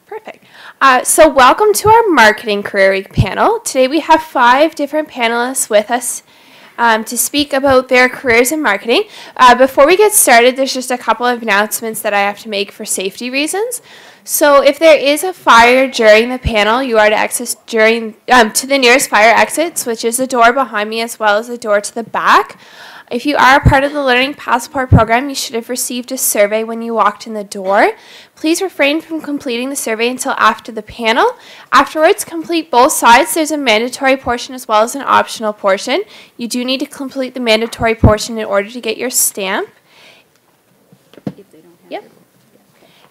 Perfect. So welcome to our Marketing Career Week panel. Today we have 5 different panelists with us to speak about their careers in marketing. Before we get started, there's just a couple of announcements that I have to make for safety reasons. So if there is a fire during the panel, you are to access to the nearest fire exits, which is the door behind me as well as the door to the back. If you are a part of the Learning Passport program, you should have received a survey when you walked in the door. Please refrain from completing the survey until after the panel. Afterwards, complete both sides. There's a mandatory portion as well as an optional portion. You do need to complete the mandatory portion in order to get your stamp. Yep.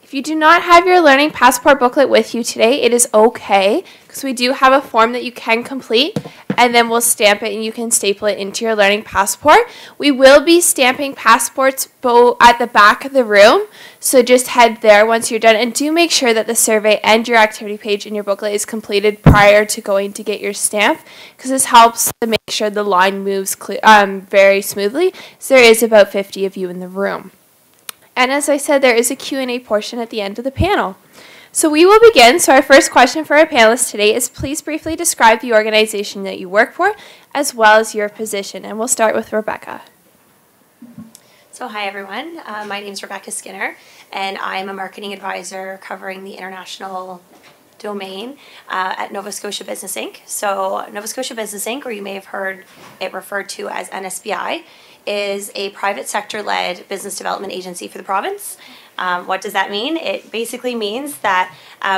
If you do not have your Learning Passport booklet with you today, it is okay, because we do have a form that you can complete, and then we'll stamp it and you can staple it into your Learning Passport. We will be stamping passports at the back of the room, so just head there once you're done, and do make sure that the survey and your activity page in your booklet is completed prior to going to get your stamp, because this helps to make sure the line moves very smoothly, so there is about 50 of you in the room. And as I said, there is a Q&A portion at the end of the panel. So we will begin. So our first question for our panelists today is, please briefly describe the organization that you work for, as well as your position. And we'll start with Rebecca. So hi everyone, my name is Rebecca Skinner, and I'm a marketing advisor covering the international domain at Nova Scotia Business Inc. So Nova Scotia Business Inc., or you may have heard it referred to as NSBI, is a private sector-led business development agency for the province. What does that mean? It basically means that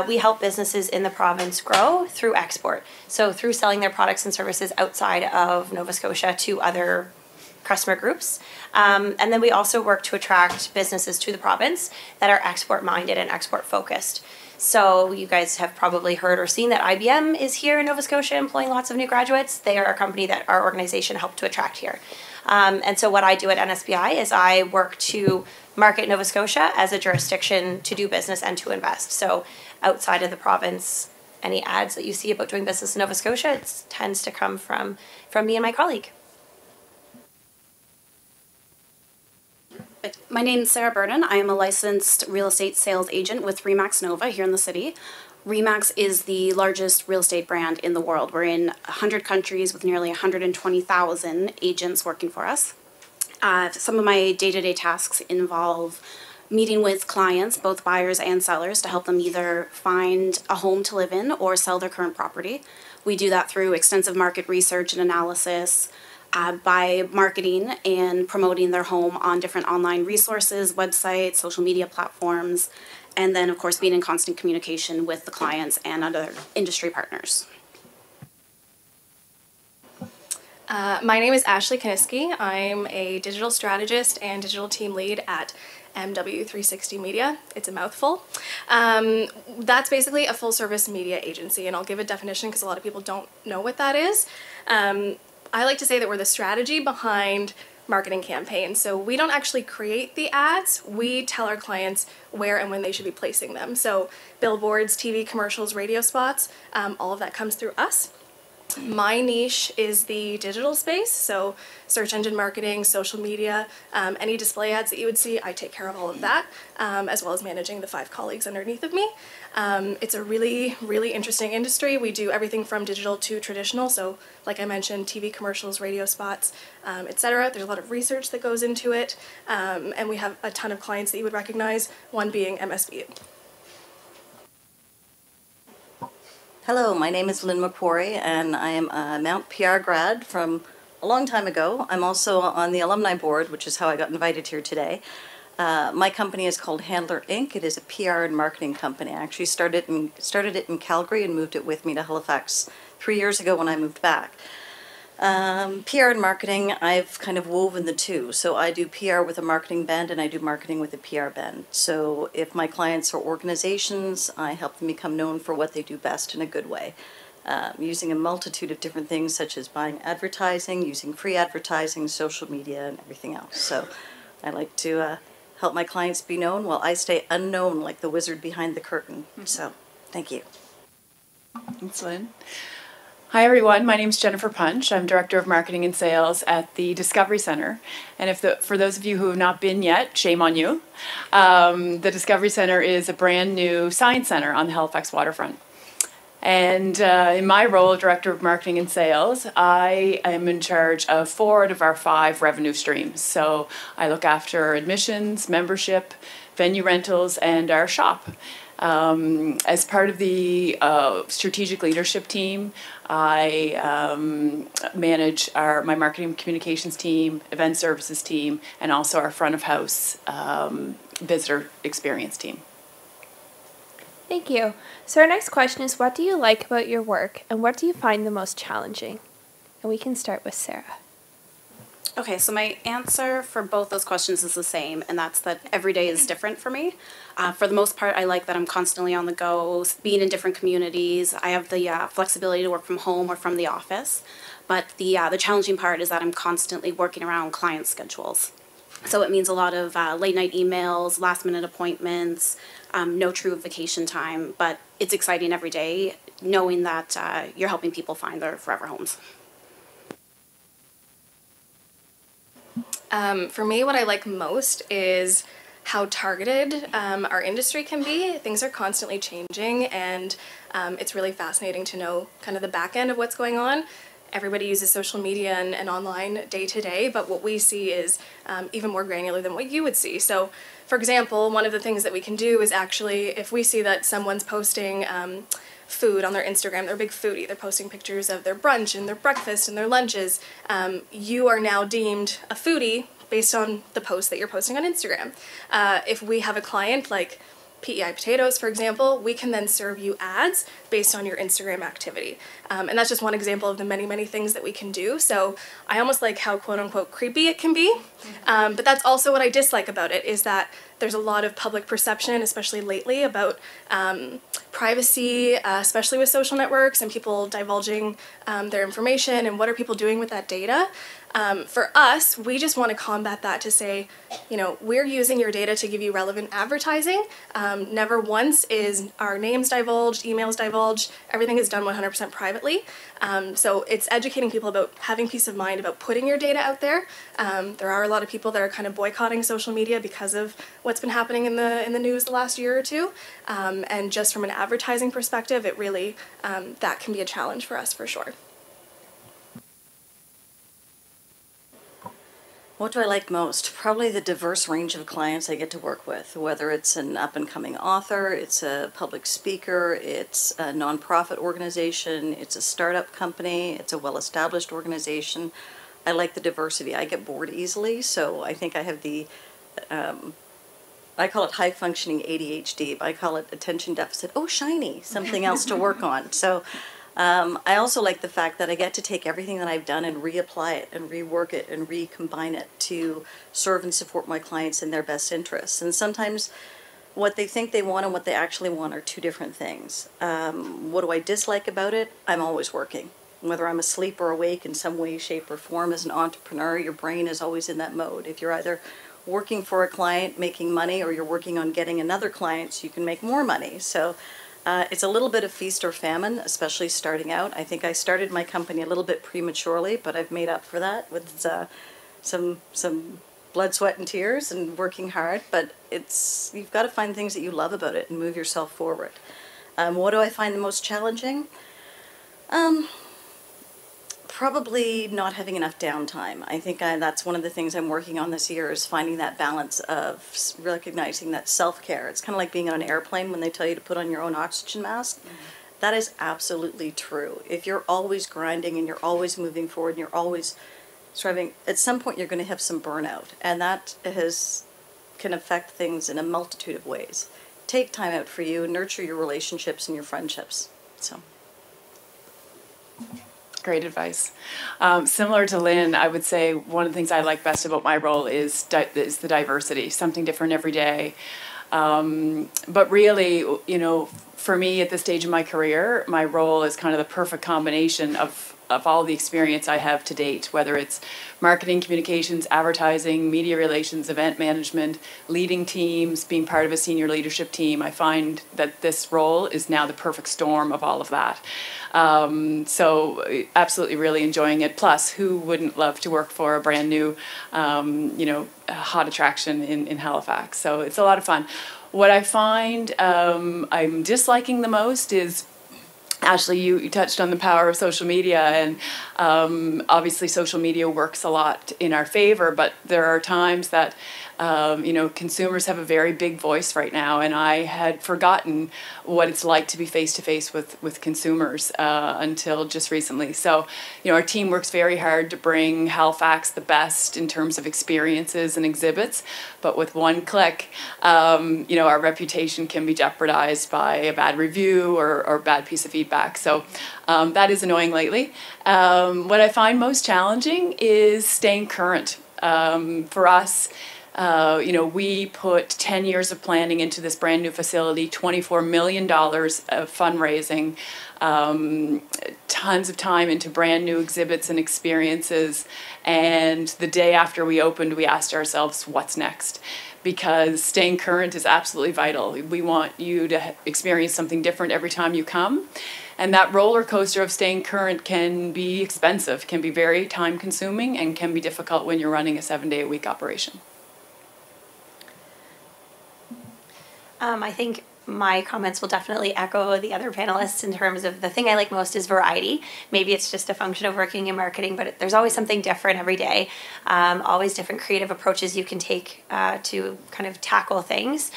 we help businesses in the province grow through export. So through selling their products and services outside of Nova Scotia to other customer groups. And then we also work to attract businesses to the province that are export-minded and export-focused. So you guys have probably heard or seen that IBM is here in Nova Scotia employing lots of new graduates. They are a company that our organization helped to attract here. And so what I do at NSBI is I work to market Nova Scotia as a jurisdiction to do business and to invest. So outside of the province, any ads that you see about doing business in Nova Scotia, it tends to come from me and my colleague. My name is Sarah Burden. I am a licensed real estate sales agent with Remax Nova here in the city. Remax is the largest real estate brand in the world. We're in 100 countries with nearly 120,000 agents working for us. Some of my day-to-day tasks involve meeting with clients, both buyers and sellers, to help them either find a home to live in or sell their current property. We do that through extensive market research and analysis, by marketing and promoting their home on different online resources, websites, social media platforms, and then, of course, being in constant communication with the clients and other industry partners. My name is Ashley Kiske. I'm a digital strategist and digital team lead at MW360 Media. It's a mouthful. That's basically a full-service media agency, and I'll give a definition because a lot of people don't know what that is. I like to say that we're the strategy behind marketing campaigns. So we don't actually create the ads, we tell our clients where and when they should be placing them. So billboards, TV commercials, radio spots, all of that comes through us. My niche is the digital space, so search engine marketing, social media, any display ads that you would see, I take care of all of that, as well as managing the 5 colleagues underneath of me. It's a really, really interesting industry. We do everything from digital to traditional, so like I mentioned, TV commercials, radio spots, etc. There's a lot of research that goes into it, and we have a ton of clients that you would recognize, one being MSVU. Hello, my name is Lynn Mccrory, and I am a Mount PR grad from a long time ago. I'm also on the alumni board, which is how I got invited here today. My company is called Handler Inc. It is a PR and marketing company. I actually started it in Calgary and moved it with me to Halifax 3 years ago when I moved back. PR and marketing, I've kind of woven the two. So I do PR with a marketing bend and I do marketing with a PR bend. So if my clients are organizations, I help them become known for what they do best in a good way. Using a multitude of different things such as buying advertising, using free advertising, social media, and everything else. So I like to help my clients be known while I stay unknown like the wizard behind the curtain. So thank you. Thanks, Lynn. Hi everyone, my name is Jennifer Punch. I'm Director of Marketing and Sales at the Discovery Center. And for those of you who have not been yet, shame on you. The Discovery Center is a brand new science center on the Halifax waterfront. And in my role, Director of Marketing and Sales, I am in charge of 4 out of our 5 revenue streams. So I look after admissions, membership, venue rentals, and our shop. As part of the strategic leadership team, I manage my marketing communications team, event services team, and also our front of house visitor experience team. Thank you. So our next question is, what do you like about your work and what do you find the most challenging? And we can start with Sarah. Okay, so my answer for both those questions is the same, and that's that every day is different for me. For the most part, I like that I'm constantly on the go, being in different communities. I have the flexibility to work from home or from the office, but the challenging part is that I'm constantly working around client schedules. So it means a lot of late night emails, last minute appointments, no true vacation time, but it's exciting every day knowing that you're helping people find their forever homes. For me, what I like most is how targeted our industry can be. Things are constantly changing, and it's really fascinating to know kind of the back end of what's going on. Everybody uses social media and online day to day, but what we see is even more granular than what you would see. So, for example, one of the things that we can do is actually, if we see that someone's posting food on their Instagram, they're a big foodie, they're posting pictures of their brunch and their breakfast and their lunches, you are now deemed a foodie based on the post that you're posting on Instagram. If we have a client like PEI Potatoes, for example, we can then serve you ads based on your Instagram activity. And that's just one example of the many, many things that we can do. So I almost like how quote-unquote creepy it can be. But that's also what I dislike about it, is that there's a lot of public perception, especially lately, about privacy, especially with social networks and people divulging their information and what are people doing with that data. For us, we just want to combat that to say, you know, we're using your data to give you relevant advertising. Never once is our names divulged, emails divulged. Everything is done 100% privately. So it's educating people about having peace of mind about putting your data out there. There are a lot of people that are kind of boycotting social media because of what's been happening in the news the last year or two. And just from an advertising perspective, it really, that can be a challenge for us for sure. What do I like most? Probably the diverse range of clients I get to work with, whether it's an up-and-coming author, it's a public speaker, it's a nonprofit organization, it's a startup company, it's a well-established organization. I like the diversity. I get bored easily, so I think I have the, I call it high-functioning ADHD, but I call it attention deficit. Oh, shiny, something else to work on. So I also like the fact that I get to take everything that I've done and reapply it and rework it and recombine it to serve and support my clients in their best interests. And sometimes what they think they want and what they actually want are 2 different things. What do I dislike about it? I'm always working. Whether I'm asleep or awake in some way, shape, or form, as an entrepreneur, your brain is always in that mode. If you're either working for a client, making money, or you're working on getting another client so you can make more money. So it's a little bit of feast or famine, especially starting out. I think I started my company a little bit prematurely, but I've made up for that with some blood, sweat, and tears and working hard. But you've got to find things that you love about it and move yourself forward. What do I find the most challenging? Probably not having enough downtime. I think that's one of the things I'm working on this year, is finding that balance of recognizing that self-care. It's kind of like being on an airplane when they tell you to put on your own oxygen mask. Mm-hmm. That is absolutely true. If you're always grinding and you're always moving forward and you're always striving, at some point you're going to have some burnout, and that can affect things in a multitude of ways. Take time out for you, nurture your relationships and your friendships. So. Great advice. Similar to Lynn, I would say one of the things I like best about my role is the diversity, something different every day. But really, you know, for me at this stage of my career, my role is kind of the perfect combination of of all the experience I have to date, whether it's marketing, communications, advertising, media relations, event management, leading teams, being part of a senior leadership team. I find that this role is now the perfect storm of all of that. So absolutely really enjoying it. Plus, who wouldn't love to work for a brand new, hot attraction in Halifax? So it's a lot of fun. What I find I'm disliking the most is, Ashley, you touched on the power of social media, and obviously social media works a lot in our favor, but there are times that consumers have a very big voice right now, and I had forgotten what it's like to be face-to-face with consumers until just recently. So, our team works very hard to bring Halifax the best in terms of experiences and exhibits, but with one click, our reputation can be jeopardized by a bad review or bad piece of feedback. So that is annoying lately. What I find most challenging is staying current. For us, we put 10 years of planning into this brand new facility, $24 million of fundraising, tons of time into brand new exhibits and experiences. And the day after we opened, we asked ourselves, what's next? Because staying current is absolutely vital. We want you to experience something different every time you come. And that roller coaster of staying current can be expensive, can be very time consuming, and can be difficult when you're running a 7-day-a-week operation. I think my comments will definitely echo the other panelists in terms of the thing I like most is variety. Maybe it's just a function of working in marketing, but there's always something different every day. Always different creative approaches you can take to kind of tackle things.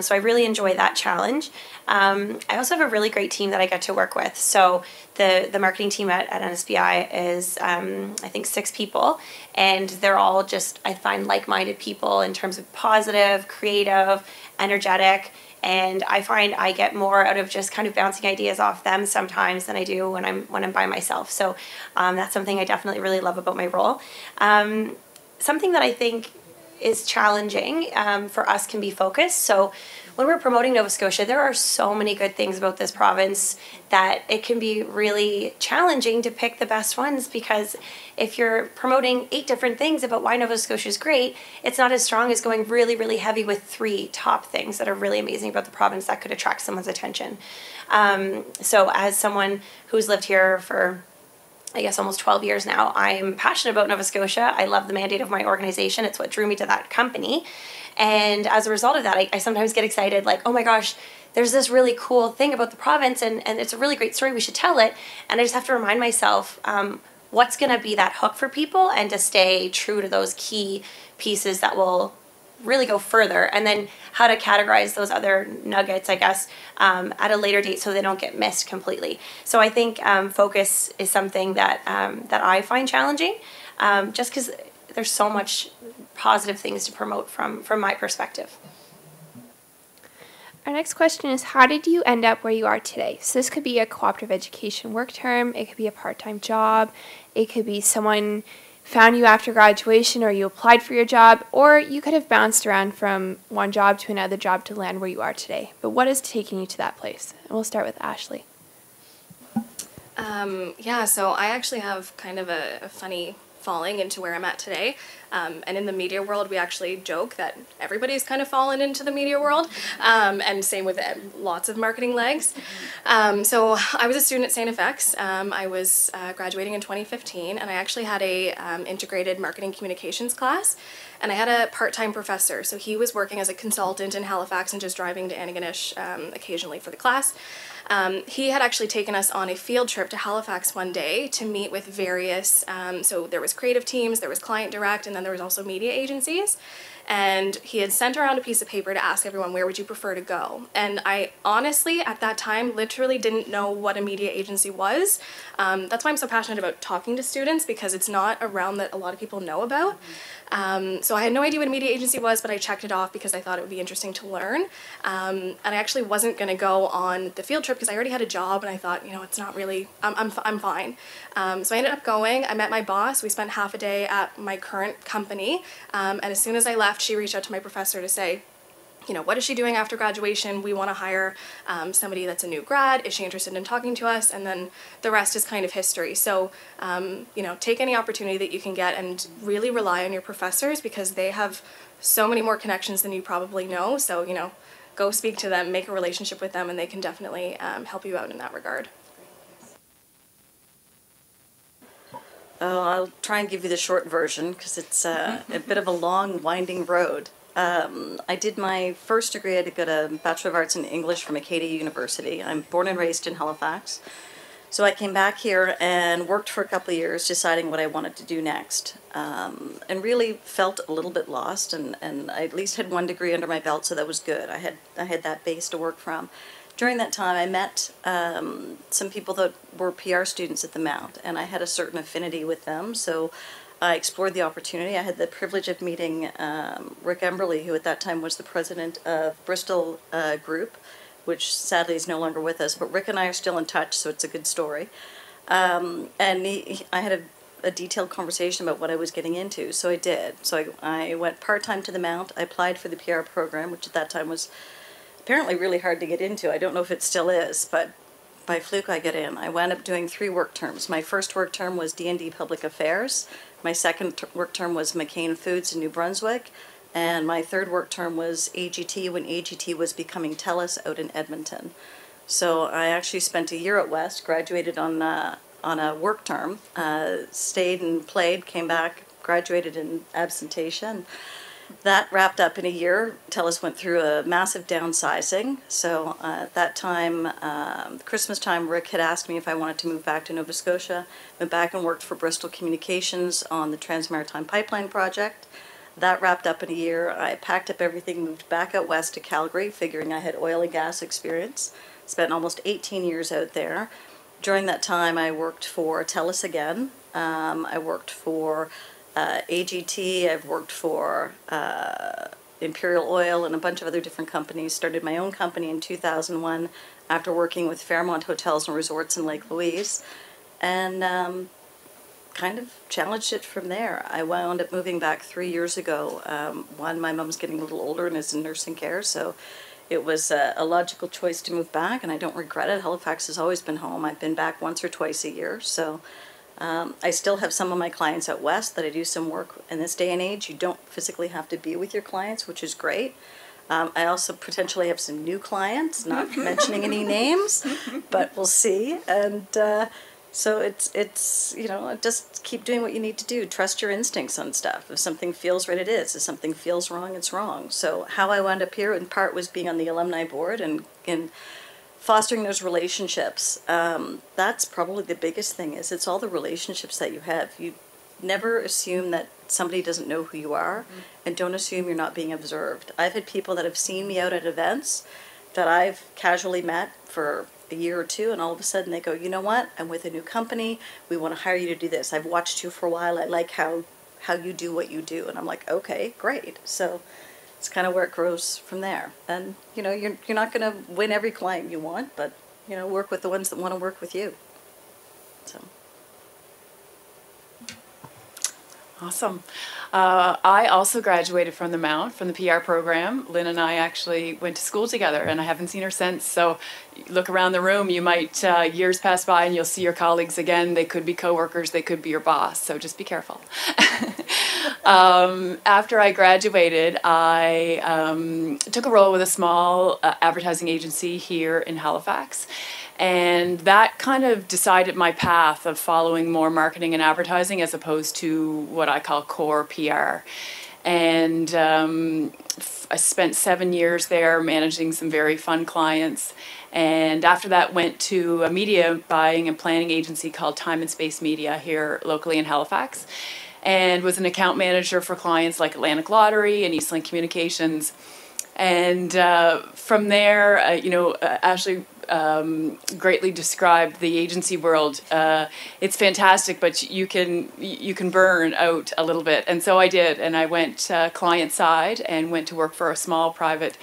So I really enjoy that challenge. I also have a really great team that I get to work with. So the marketing team at NSBI is, I think, 6 people, and they're all just, I find, like-minded people in terms of positive, creative, energetic, and I find I get more out of just kind of bouncing ideas off them sometimes than I do when I'm by myself. So that's something I definitely really love about my role. Something that I think is challenging for us can be focus. So when we're promoting Nova Scotia, there are so many good things about this province that it can be really challenging to pick the best ones, because if you're promoting 8 different things about why Nova Scotia is great, it's not as strong as going really, really heavy with 3 top things that are really amazing about the province that could attract someone's attention. So as someone who's lived here for, I guess, almost 12 years now, I'm passionate about Nova Scotia. I love the mandate of my organization. It's what drew me to that company. And as a result of that, I sometimes get excited, like, oh my gosh, there's this really cool thing about the province, and it's a really great story, we should tell it. And I just have to remind myself what's going to be that hook for people, and to stay true to those key pieces that will really go further, and then how to categorize those other nuggets, I guess, at a later date so they don't get missed completely. So I think focus is something that that I find challenging, just because there's so much positive things to promote from my perspective. Our next question is, how did you end up where you are today? So this could be a cooperative education work term, it could be a part-time job, it could be someone found you after graduation, or you applied for your job, or you could have bounced around from one job to another job to land where you are today. But what is taking you to that place? And we'll start with Ashley. So I actually have kind of a funny falling into where I'm at today. And in the media world, we actually joke that everybody's kind of fallen into the media world, and same with lots of marketing legs. So I was a student at St. FX. I was graduating in 2015, and I actually had a integrated marketing communications class, and I had a part-time professor. So he was working as a consultant in Halifax and just driving to Antigonish occasionally for the class. He had actually taken us on a field trip to Halifax one day to meet with various, so there was creative teams, there was client direct, and then there was also media agencies. And he had sent around a piece of paper to ask everyone, where would you prefer to go? And I honestly, at that time, literally didn't know what a media agency was. That's why I'm so passionate about talking to students, because it's not a realm that a lot of people know about. So I had no idea what a media agency was, but I checked it off because I thought it would be interesting to learn. And I actually wasn't going to go on the field trip because I already had a job, and I thought, it's not really, I'm fine. So I ended up going. I met my boss. We spent half a day at my current company. And as soon as I left, she reached out to my professor to say, you know, what is she doing after graduation? We want to hire somebody that's a new grad. Is she interested in talking to us? And then the rest is kind of history. So, you know, take any opportunity that you can get and really rely on your professors, because they have so many more connections than you probably know. So, you know, go speak to them, make a relationship with them, and they can definitely help you out in that regard. Oh, I'll try and give you the short version because it's a bit of a long, winding road. I did my first degree. I got a Bachelor of Arts in English from Acadia University. I'm born and raised in Halifax. So I came back here and worked for a couple of years deciding what I wanted to do next, and really felt a little bit lost, and I at least had one degree under my belt, so that was good. I had that base to work from. During that time, I met some people that were PR students at the Mount, and I had a certain affinity with them, so I explored the opportunity. I had the privilege of meeting Rick Emberley, who at that time was the president of Bristol Group, which sadly is no longer with us, but Rick and I are still in touch, so it's a good story. And I had a detailed conversation about what I was getting into, so I did. So I went part-time to the Mount. I applied for the PR program, which at that time was apparently really hard to get into. I don't know if it still is, but by fluke I got in. I wound up doing 3 work terms. My first work term was D&D Public Affairs. My second work term was McCain Foods in New Brunswick. And my third work term was AGT, when AGT was becoming TELUS out in Edmonton. So I actually spent a year at West, graduated on a work term, stayed and played, came back, graduated in absentia. That wrapped up in a year. TELUS went through a massive downsizing. So at that time, Christmas time, Rick had asked me if I wanted to move back to Nova Scotia. Went back and worked for Bristol Communications on the Trans-Maritime Pipeline project. That wrapped up in a year. I packed up everything, moved back out west to Calgary, figuring I had oil and gas experience. Spent almost 18 years out there. During that time, I worked for TELUS again. I worked for AGT. I've worked for Imperial Oil and a bunch of other different companies. Started my own company in 2001 after working with Fairmont Hotels and Resorts in Lake Louise. And kind of challenged it from there. I wound up moving back 3 years ago. One, my mom's getting a little older and is in nursing care, so it was a logical choice to move back, and I don't regret it. Halifax has always been home. I've been back once or twice a year, so I still have some of my clients out west that I do some work. In this day and age, you don't physically have to be with your clients, which is great. I also potentially have some new clients, not mentioning any names, but we'll see. And so it's you know, just keep doing what you need to do. Trust your instincts on stuff. If something feels right, it is. If something feels wrong, it's wrong. So how I wound up here in part was being on the alumni board and fostering those relationships. That's probably the biggest thing, is it's all the relationships that you have. You never assume that somebody doesn't know who you are, and don't assume you're not being observed. I've had people that have seen me out at events that I've casually met for a year or two, and all of a sudden they go, you know what, I'm with a new company, we want to hire you to do this. I've watched you for a while, I like how you do what you do. And I'm like, okay, great. So it's kind of where it grows from there. And you know, you're not going to win every client you want, but you know, work with the ones that want to work with you. So awesome. I also graduated from the Mount, from the PR program. Lynn and I actually went to school together, and I haven't seen her since. So look around the room, you might, years pass by and you'll see your colleagues again. They could be coworkers, they could be your boss, so just be careful. After I graduated, I took a role with a small advertising agency here in Halifax. And that kind of decided my path of following more marketing and advertising as opposed to what I call core PR. And I spent 7 years there managing some very fun clients. And after that went to a media buying and planning agency called Time and Space Media here locally in Halifax. And was an account manager for clients like Atlantic Lottery and Eastlink Communications. And from there, you know, Ashley greatly described the agency world. It's fantastic, but you can burn out a little bit. And so I did, and I went client side and went to work for a small private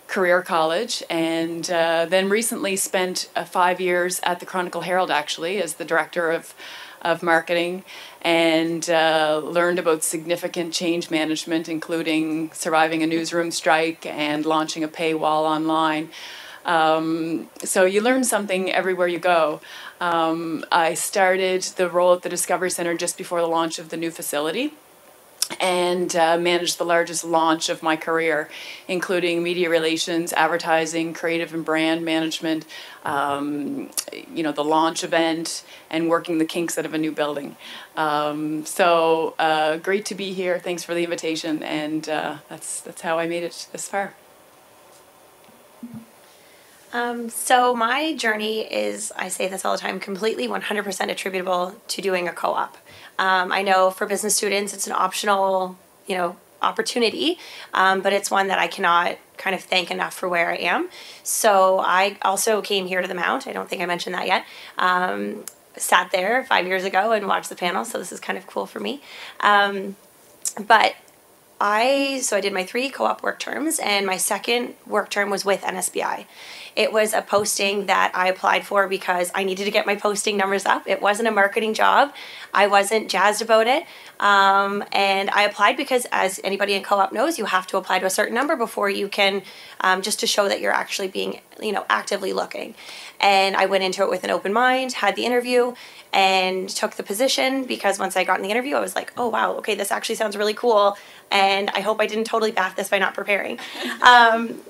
career college, and then recently spent 5 years at the Chronicle Herald, actually, as the director of of marketing, and learned about significant change management, including surviving a newsroom strike and launching a paywall online. So you learn something everywhere you go. I started the role at the Discovery Centre just before the launch of the new facility, and managed the largest launch of my career, including media relations, advertising, creative and brand management, the launch event, and working the kinks out of a new building. So great to be here. Thanks for the invitation, and that's how I made it this far. So my journey is, I say this all the time, completely 100% attributable to doing a co-op. I know for business students it's an optional, opportunity, but it's one that I cannot kind of thank enough for where I am. So I also came here to the Mount. I don't think I mentioned that yet. Sat there 5 years ago and watched the panel, so this is kind of cool for me. But I did my 3 co-op work terms, and my second work term was with NSBI. It was a posting that I applied for because I needed to get my posting numbers up. It wasn't a marketing job. I wasn't jazzed about it. And I applied because, as anybody in co-op knows, you have to apply to a certain number before you can, just to show that you're actually being, actively looking. And I went into it with an open mind, had the interview, and took the position because once I got in the interview, I was like, oh, wow, okay, this actually sounds really cool. And I hope I didn't totally baff this by not preparing.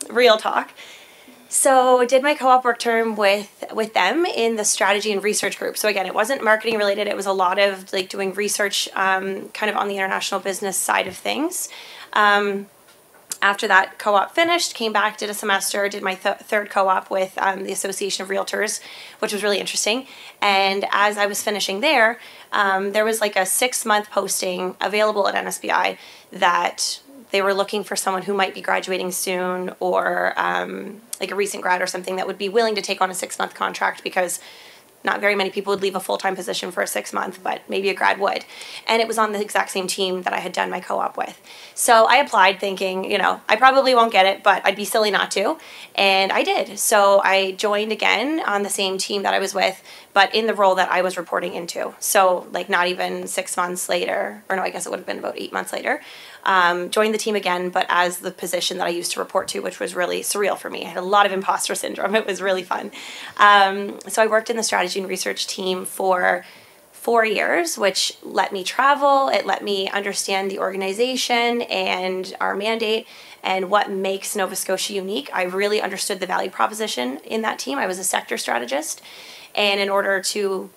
Real talk. So I did my co-op work term with them in the strategy and research group. So again, it wasn't marketing related. It was a lot of doing research kind of on the international business side of things. After that co-op finished, came back, did a semester, did my third co-op with the Association of Realtors, which was really interesting. And as I was finishing there was a 6-month posting available at NSBI that they were looking for someone who might be graduating soon, or a recent grad or something that would be willing to take on a 6-month contract, because not very many people would leave a full-time position for a 6-month, but maybe a grad would. And it was on the exact same team that I had done my co-op with. So I applied thinking, I probably won't get it, but I'd be silly not to. And I did. So I joined again on the same team that I was with, but in the role that I was reporting into. So not even 6 months later, or no, I guess it would have been about 8 months later, joined the team again, but as the position that I used to report to, which was really surreal for me. I had a lot of imposter syndrome. It was really fun. So I worked in the strategy and research team for 4 years, which let me travel. It let me understand the organization and our mandate and what makes Nova Scotia unique. I really understood the value proposition in that team. I was a sector strategist, and in order to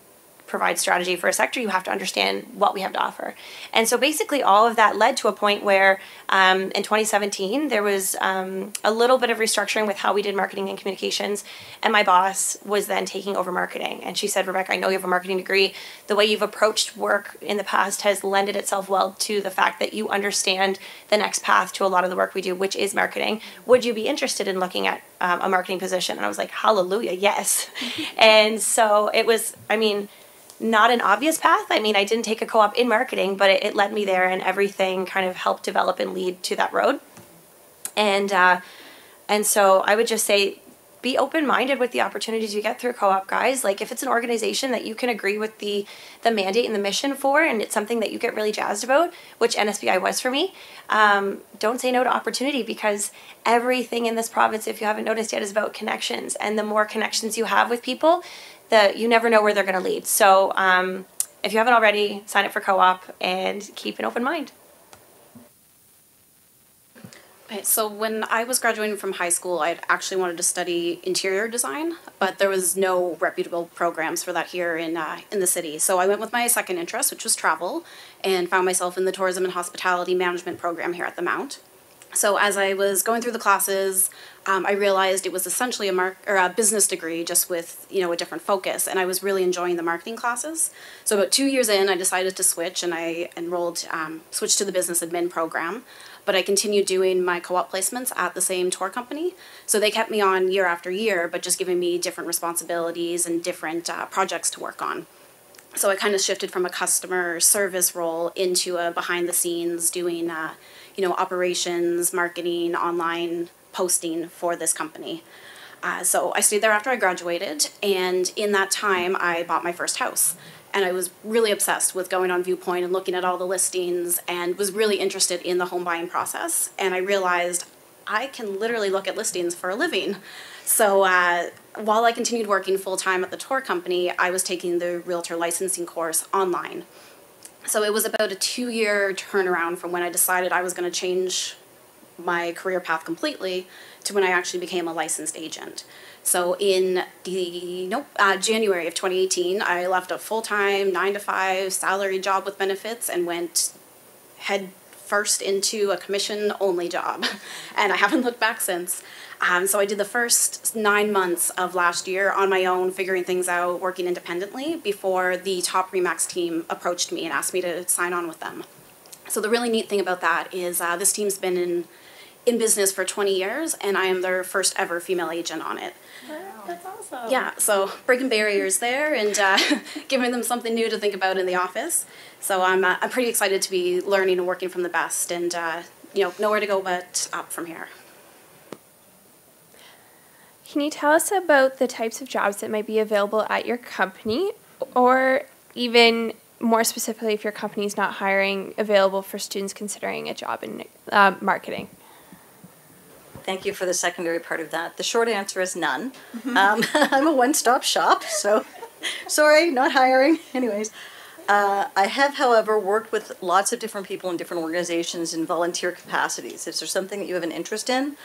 provide strategy for a sector, you have to understand what we have to offer. And so basically all of that led to a point where in 2017 there was a little bit of restructuring with how we did marketing and communications, and my boss was then taking over marketing. And she said, Rebecca, I know you have a marketing degree. The way you've approached work in the past has lended itself well to the fact that you understand the next path to a lot of the work we do, which is marketing. Would you be interested in looking at a marketing position? And I was like, hallelujah, yes. And so it was, not an obvious path. I didn't take a co-op in marketing, but it led me there, and everything kind of helped develop and lead to that road. And so I would just say, be open-minded with the opportunities you get through co-op, guys. If it's an organization that you can agree with the mandate and the mission for, and it's something that you get really jazzed about, which NSBI was for me, don't say no to opportunity, because everything in this province, if you haven't noticed yet, is about connections. And the more connections you have with people, you never know where they're going to lead. So if you haven't already, sign up for co-op and keep an open mind. Okay, so when I was graduating from high school, I actually wanted to study interior design, but there was no reputable programs for that here in the city. So I went with my second interest, which was travel, and found myself in the tourism and hospitality management program here at the Mount. So as I was going through the classes, I realized it was essentially a business degree, just with a different focus, and I was really enjoying the marketing classes. So about 2 years in, I decided to switch, and I switched to the business admin program. But I continued doing my co-op placements at the same tour company, so they kept me on year after year, but just giving me different responsibilities and different projects to work on. So I kind of shifted from a customer service role into a behind the scenes doing operations, marketing, online posting for this company. So I stayed there after I graduated, and in that time I bought my first house. and I was really obsessed with going on Viewpoint and looking at all the listings and was really interested in the home buying process. And I realized I can literally look at listings for a living. So while I continued working full-time at the tour company, I was taking the realtor licensing course online. So it was about a 2-year turnaround from when I decided I was going to change my career path completely to when I actually became a licensed agent. So in January of 2018, I left a full-time 9-to-5 salary job with benefits and went head first into a commission-only job. And I haven't looked back since. So I did the first 9 months of last year on my own, figuring things out, working independently, before the top RE/MAX team approached me and asked me to sign on with them. So the really neat thing about that is this team's been in business for 20 years, and I am their first ever female agent on it. Wow, that's awesome. Yeah, so breaking barriers there and giving them something new to think about in the office. So I'm pretty excited to be learning and working from the best, and nowhere to go but up from here. Can you tell us about the types of jobs that might be available at your company, or even more specifically, if your company is not hiring, available for students considering a job in marketing? Thank you for the secondary part of that. The short answer is none. I'm a one-stop shop, so sorry, not hiring. Anyways, I have, however, worked with lots of different people in different organizations in volunteer capacities. If there's something that you have an interest in,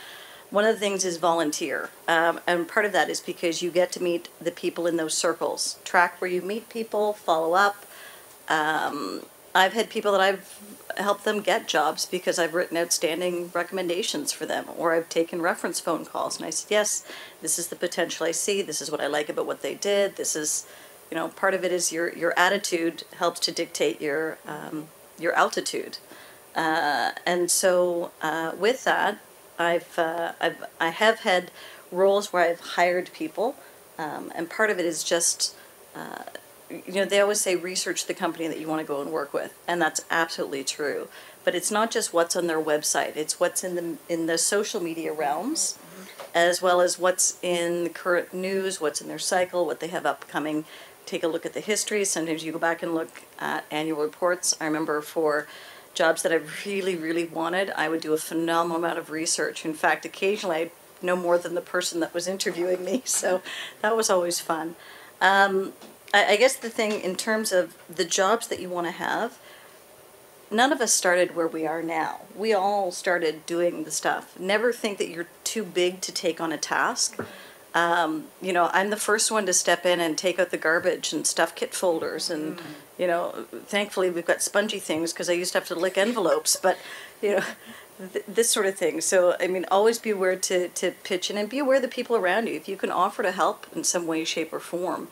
one of the things is volunteer. And part of that is because you get to meet the people in those circles. Track where you meet people, follow up. I've had people that I've helped them get jobs because I've written outstanding recommendations for them, or I've taken reference phone calls and I said, yes, this is the potential I see, this is what I like about what they did, this is, part of it is your attitude helps to dictate your altitude. And so with that, I have had roles where I've hired people, and part of it is just, they always say research the company that you want to go and work with, and that's absolutely true. But it's not just what's on their website; it's what's in the social media realms, as well as what's in the current news, what's in their cycle, what they have upcoming. Take a look at the history. Sometimes you go back and look at annual reports. I remember for jobs that I really, really wanted, I would do a phenomenal amount of research. In fact, occasionally I'd know more than the person that was interviewing me, so that was always fun. I guess the thing in terms of the jobs that you want to have, none of us started where we are now. We all started doing the stuff. Never think that you're too big to take on a task. I'm the first one to step in and take out the garbage and stuff kit folders, and thankfully we've got spongy things because I used to have to lick envelopes, but this sort of thing. So always be aware to pitch in, and be aware of the people around you. If you can offer to help in some way, shape, or form,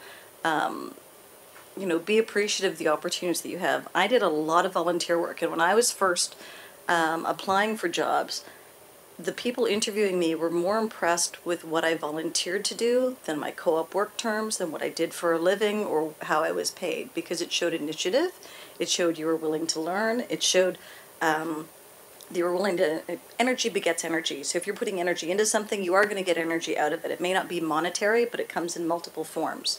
be appreciative of the opportunities that you have. I did a lot of volunteer work, and when I was first applying for jobs, the people interviewing me were more impressed with what I volunteered to do than my co-op work terms, than what I did for a living or how I was paid, because it showed initiative, it showed you were willing to learn, it showed you were willing to, energy begets energy. So if you're putting energy into something, you are going to get energy out of it. It may not be monetary, but it comes in multiple forms.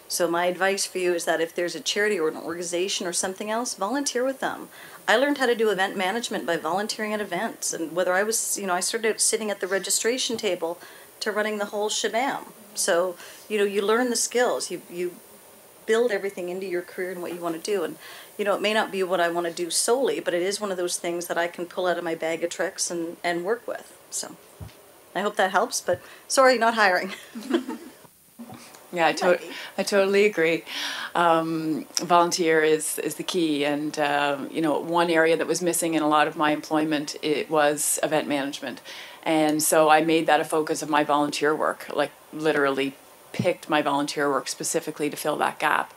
So my advice for you is that if there's a charity or an organization or something else, volunteer with them. I learned how to do event management by volunteering at events, and whether I was, I started out sitting at the registration table to running the whole shabam. So, you learn the skills, you build everything into your career and what you want to do. And, it may not be what I want to do solely, but it is one of those things that I can pull out of my bag of tricks and work with. So I hope that helps, but sorry, not hiring. Yeah, I totally agree. Volunteer is the key, and one area that was missing in a lot of my employment, it was event management, and so I made that a focus of my volunteer work. Like literally, picked my volunteer work specifically to fill that gap,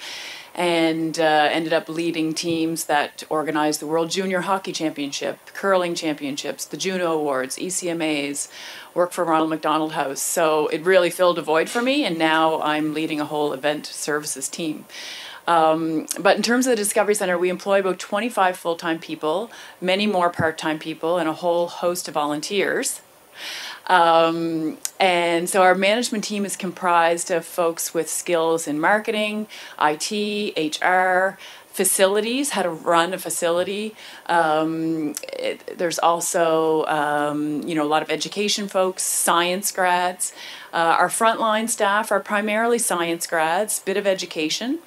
and ended up leading teams that organized the World Junior Hockey Championship, Curling Championships, the Juno Awards, ECMAs, worked for Ronald McDonald House. So it really filled a void for me, and now I'm leading a whole event services team. But in terms of the Discovery Center, we employ about 25 full-time people, many more part-time people, and a whole host of volunteers. And so our management team is comprised of folks with skills in marketing, IT, HR, facilities, how to run a facility. There's also, a lot of education folks, science grads. Our frontline staff are primarily science grads, bit of education.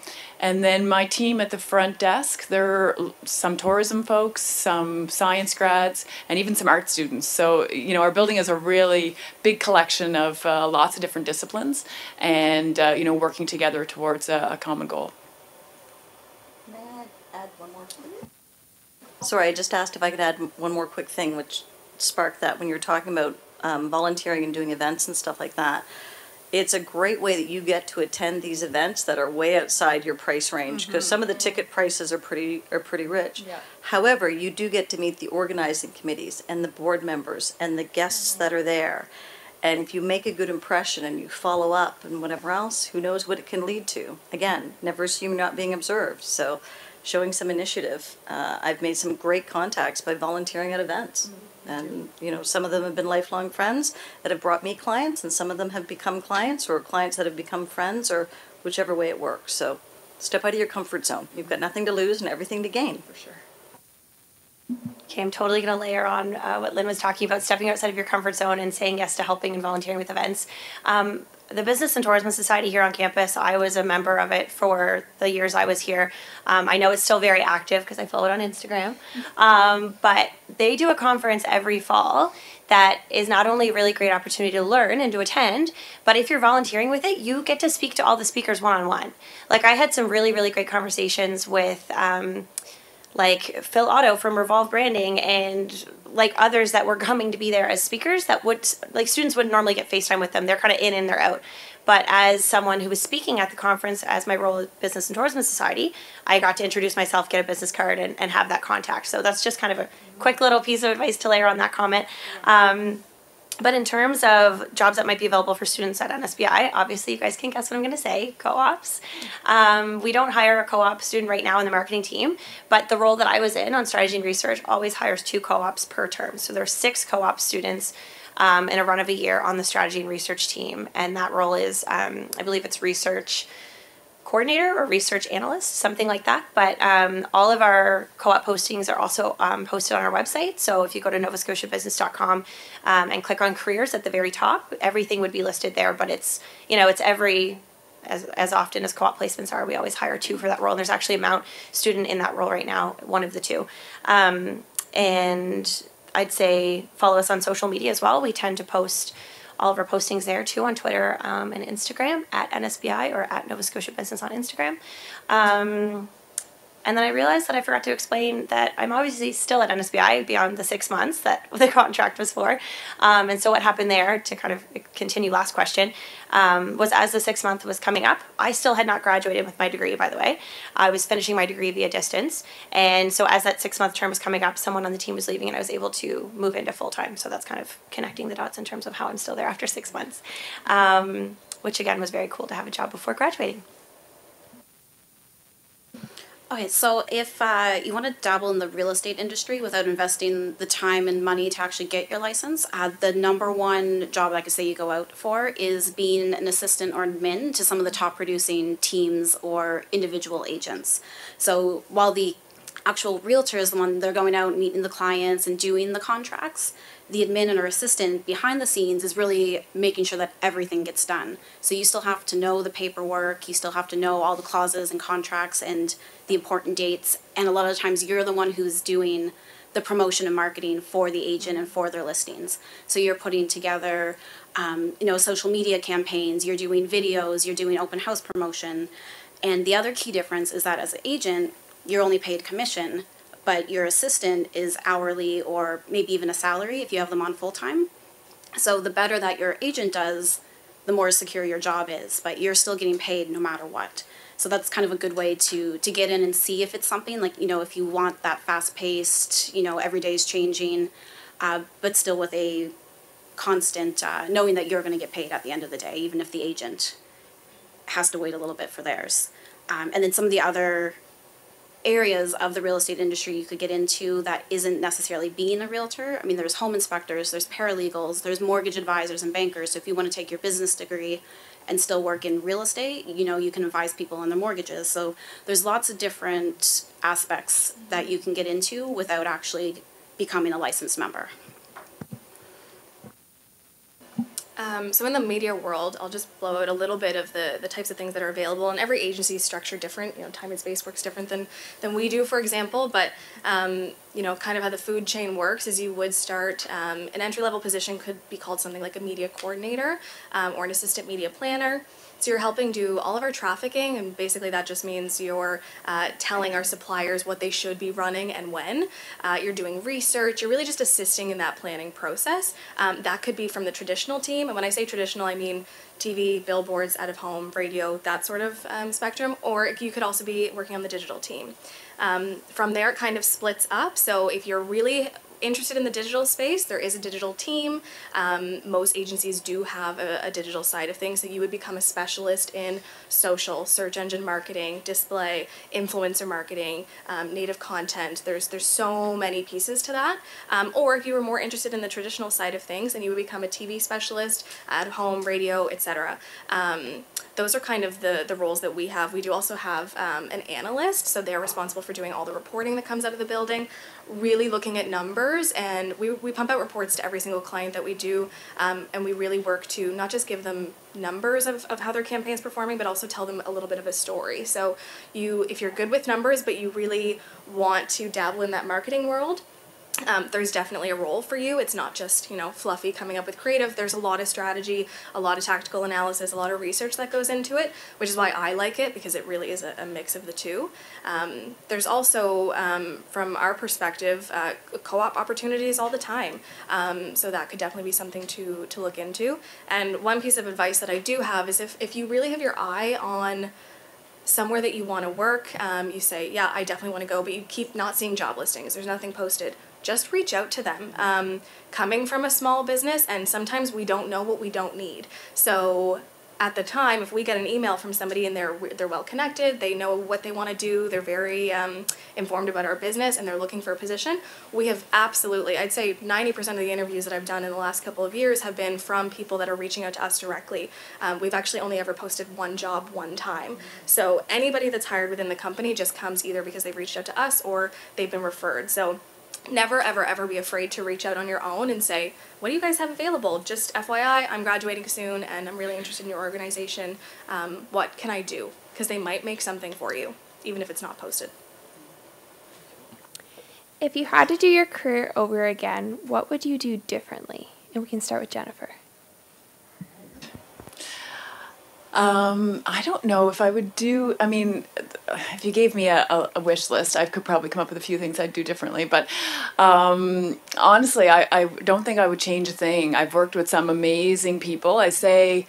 And then my team at the front desk, there are some tourism folks, some science grads, and even some art students. So, our building is a really big collection of lots of different disciplines and, working together towards a common goal. May I add one more thing? Sorry, I just asked if I could add one more quick thing, which sparked that when you were talking about volunteering and doing events and stuff like that. It's a great way that you get to attend these events that are way outside your price range, because some of the ticket prices are pretty rich. Yeah. However, you do get to meet the organizing committees and the board members and the guests that are there. And if you make a good impression and you follow up and whatever else, who knows what it can lead to. Again, never assume you're not being observed. So showing some initiative. I've made some great contacts by volunteering at events. And, some of them have been lifelong friends that have brought me clients, and some of them have become clients or clients that have become friends, or whichever way it works. So step out of your comfort zone. You've got nothing to lose and everything to gain. For sure. Okay, I'm totally going to layer on what Lynn was talking about, stepping outside of your comfort zone and saying yes to helping and volunteering with events. The Business and Tourism Society here on campus, I was a member of it for the years I was here. I know it's still very active because I follow it on Instagram. But they do a conference every fall that is not only a really great opportunity to learn and to attend, but if you're volunteering with it, you get to speak to all the speakers one-on-one. Like, I had some really, really great conversations with Phil Otto from Revolve Branding and others that were coming to be there as speakers that would, students wouldn't normally get FaceTime with them. They're kind of in and they're out. But as someone who was speaking at the conference, as my role at Business and Tourism Society, I got to introduce myself, get a business card, and have that contact. So that's just kind of a quick little piece of advice to layer on that comment. But in terms of jobs that might be available for students at NSBI, obviously you guys can guess what I'm going to say, co-ops. We don't hire a co-op student right now in the marketing team, but the role that I was in on strategy and research always hires 2 co-ops per term. So there's 6 co-op students in a run of a year on the strategy and research team, and that role is, I believe it's research coordinator or research analyst, something like that. But all of our co-op postings are also posted on our website. So if you go to novascotiabusiness.com and click on careers at the very top, everything would be listed there. But it's, it's as often as co-op placements are, we always hire 2 for that role. And there's actually a Mount student in that role right now, one of the 2. And I'd say follow us on social media as well. We tend to post all of our postings there too on Twitter and Instagram at NSBI or at Nova Scotia Business on Instagram. And then I realized that I forgot to explain that I'm obviously still at NSBI beyond the 6 months that the contract was for. And so what happened there, to kind of continue last question, was as the 6th month was coming up, I still had not graduated with my degree, by the way. I was finishing my degree via distance. And so as that 6-month term was coming up, someone on the team was leaving and I was able to move into full-time. So that's kind of connecting the dots in terms of how I'm still there after 6 months, which again was very cool to have a job before graduating. Okay, so if you want to dabble in the real estate industry without investing the time and money to actually get your license, the number one job I could say you go out for is being an assistant or admin to some of the top producing teams or individual agents. So while the actual realtor is the one, they're going out and meeting the clients and doing the contracts, the admin or assistant behind the scenes is really making sure that everything gets done. So you still have to know the paperwork, you still have to know all the clauses and contracts and the important dates, and a lot of times you're the one who's doing the promotion and marketing for the agent and for their listings. So you're putting together social media campaigns, you're doing videos, you're doing open house promotion. And the other key difference is that as an agent, you're only paid commission, but your assistant is hourly or maybe even a salary if you have them on full-time. So the better that your agent does, the more secure your job is, but you're still getting paid no matter what. So that's kind of a good way to get in and see if it's something like, if you want that fast-paced, every day is changing, but still with a constant knowing that you're going to get paid at the end of the day, even if the agent has to wait a little bit for theirs. And then some of the other areas of the real estate industry you could get into that isn't necessarily being a realtor. I mean, there's home inspectors, there's paralegals, there's mortgage advisors and bankers. So if you want to take your business degree and still work in real estate, you know, you can advise people on their mortgages. So there's lots of different aspects that you can get into without actually becoming a licensed member. So in the media world, I'll just blow out a little bit of the types of things that are available, and every agency is structured different. You know, time and space works different than we do, for example, but you know, kind of how the food chain works is you would start, an entry-level position could be called something like a media coordinator or an assistant media planner. So you're helping do all of our trafficking, and basically that just means you're telling our suppliers what they should be running and when. You're doing research. You're really just assisting in that planning process. That could be from the traditional team, and when I say traditional, I mean TV, billboards, out-of-home, radio, that sort of spectrum, or you could also be working on the digital team. From there, it kind of splits up. So if you're really interested in the digital space, there is a digital team. Most agencies do have a digital side of things, so you would become a specialist in social, search engine marketing, display, influencer marketing, native content. There's so many pieces to that. Or if you were more interested in the traditional side of things, then you would become a TV specialist, at home, radio, etc. Those are kind of the roles that we have. We do also have an analyst, so they're responsible for doing all the reporting that comes out of the building, really looking at numbers, and we pump out reports to every single client that we do, and we really work to not just give them numbers of how their campaign's performing, but also tell them a little bit of a story. So if you're good with numbers, but you really want to dabble in that marketing world, there's definitely a role for you. It's not just, you know, fluffy coming up with creative. There's a lot of strategy, a lot of tactical analysis, a lot of research that goes into it, which is why I like it, because it really is a mix of the two. There's also, from our perspective, co-op opportunities all the time. So that could definitely be something to look into. And one piece of advice that I do have is if you really have your eye on somewhere that you want to work, you say, yeah, I definitely want to go, but you keep not seeing job listings, there's nothing posted, just reach out to them. Coming from a small business, and sometimes we don't know what we don't need. So at the time, if we get an email from somebody and they're well connected, they know what they want to do, they're very informed about our business, and they're looking for a position, we have absolutely, I'd say 90% of the interviews that I've done in the last couple of years have been from people that are reaching out to us directly. We've actually only ever posted one job one time. So anybody that's hired within the company just comes either because they've reached out to us or they've been referred. So never, ever, ever be afraid to reach out on your own and say, what do you guys have available? Just FYI, I'm graduating soon and I'm really interested in your organization. What can I do? Because they might make something for you, even if it's not posted. If you had to do your career over again, what would you do differently? And we can start with Jennifer. I don't know if I would do, I mean, if you gave me a wish list, I could probably come up with a few things I'd do differently, but honestly, I don't think I would change a thing. I've worked with some amazing people. I say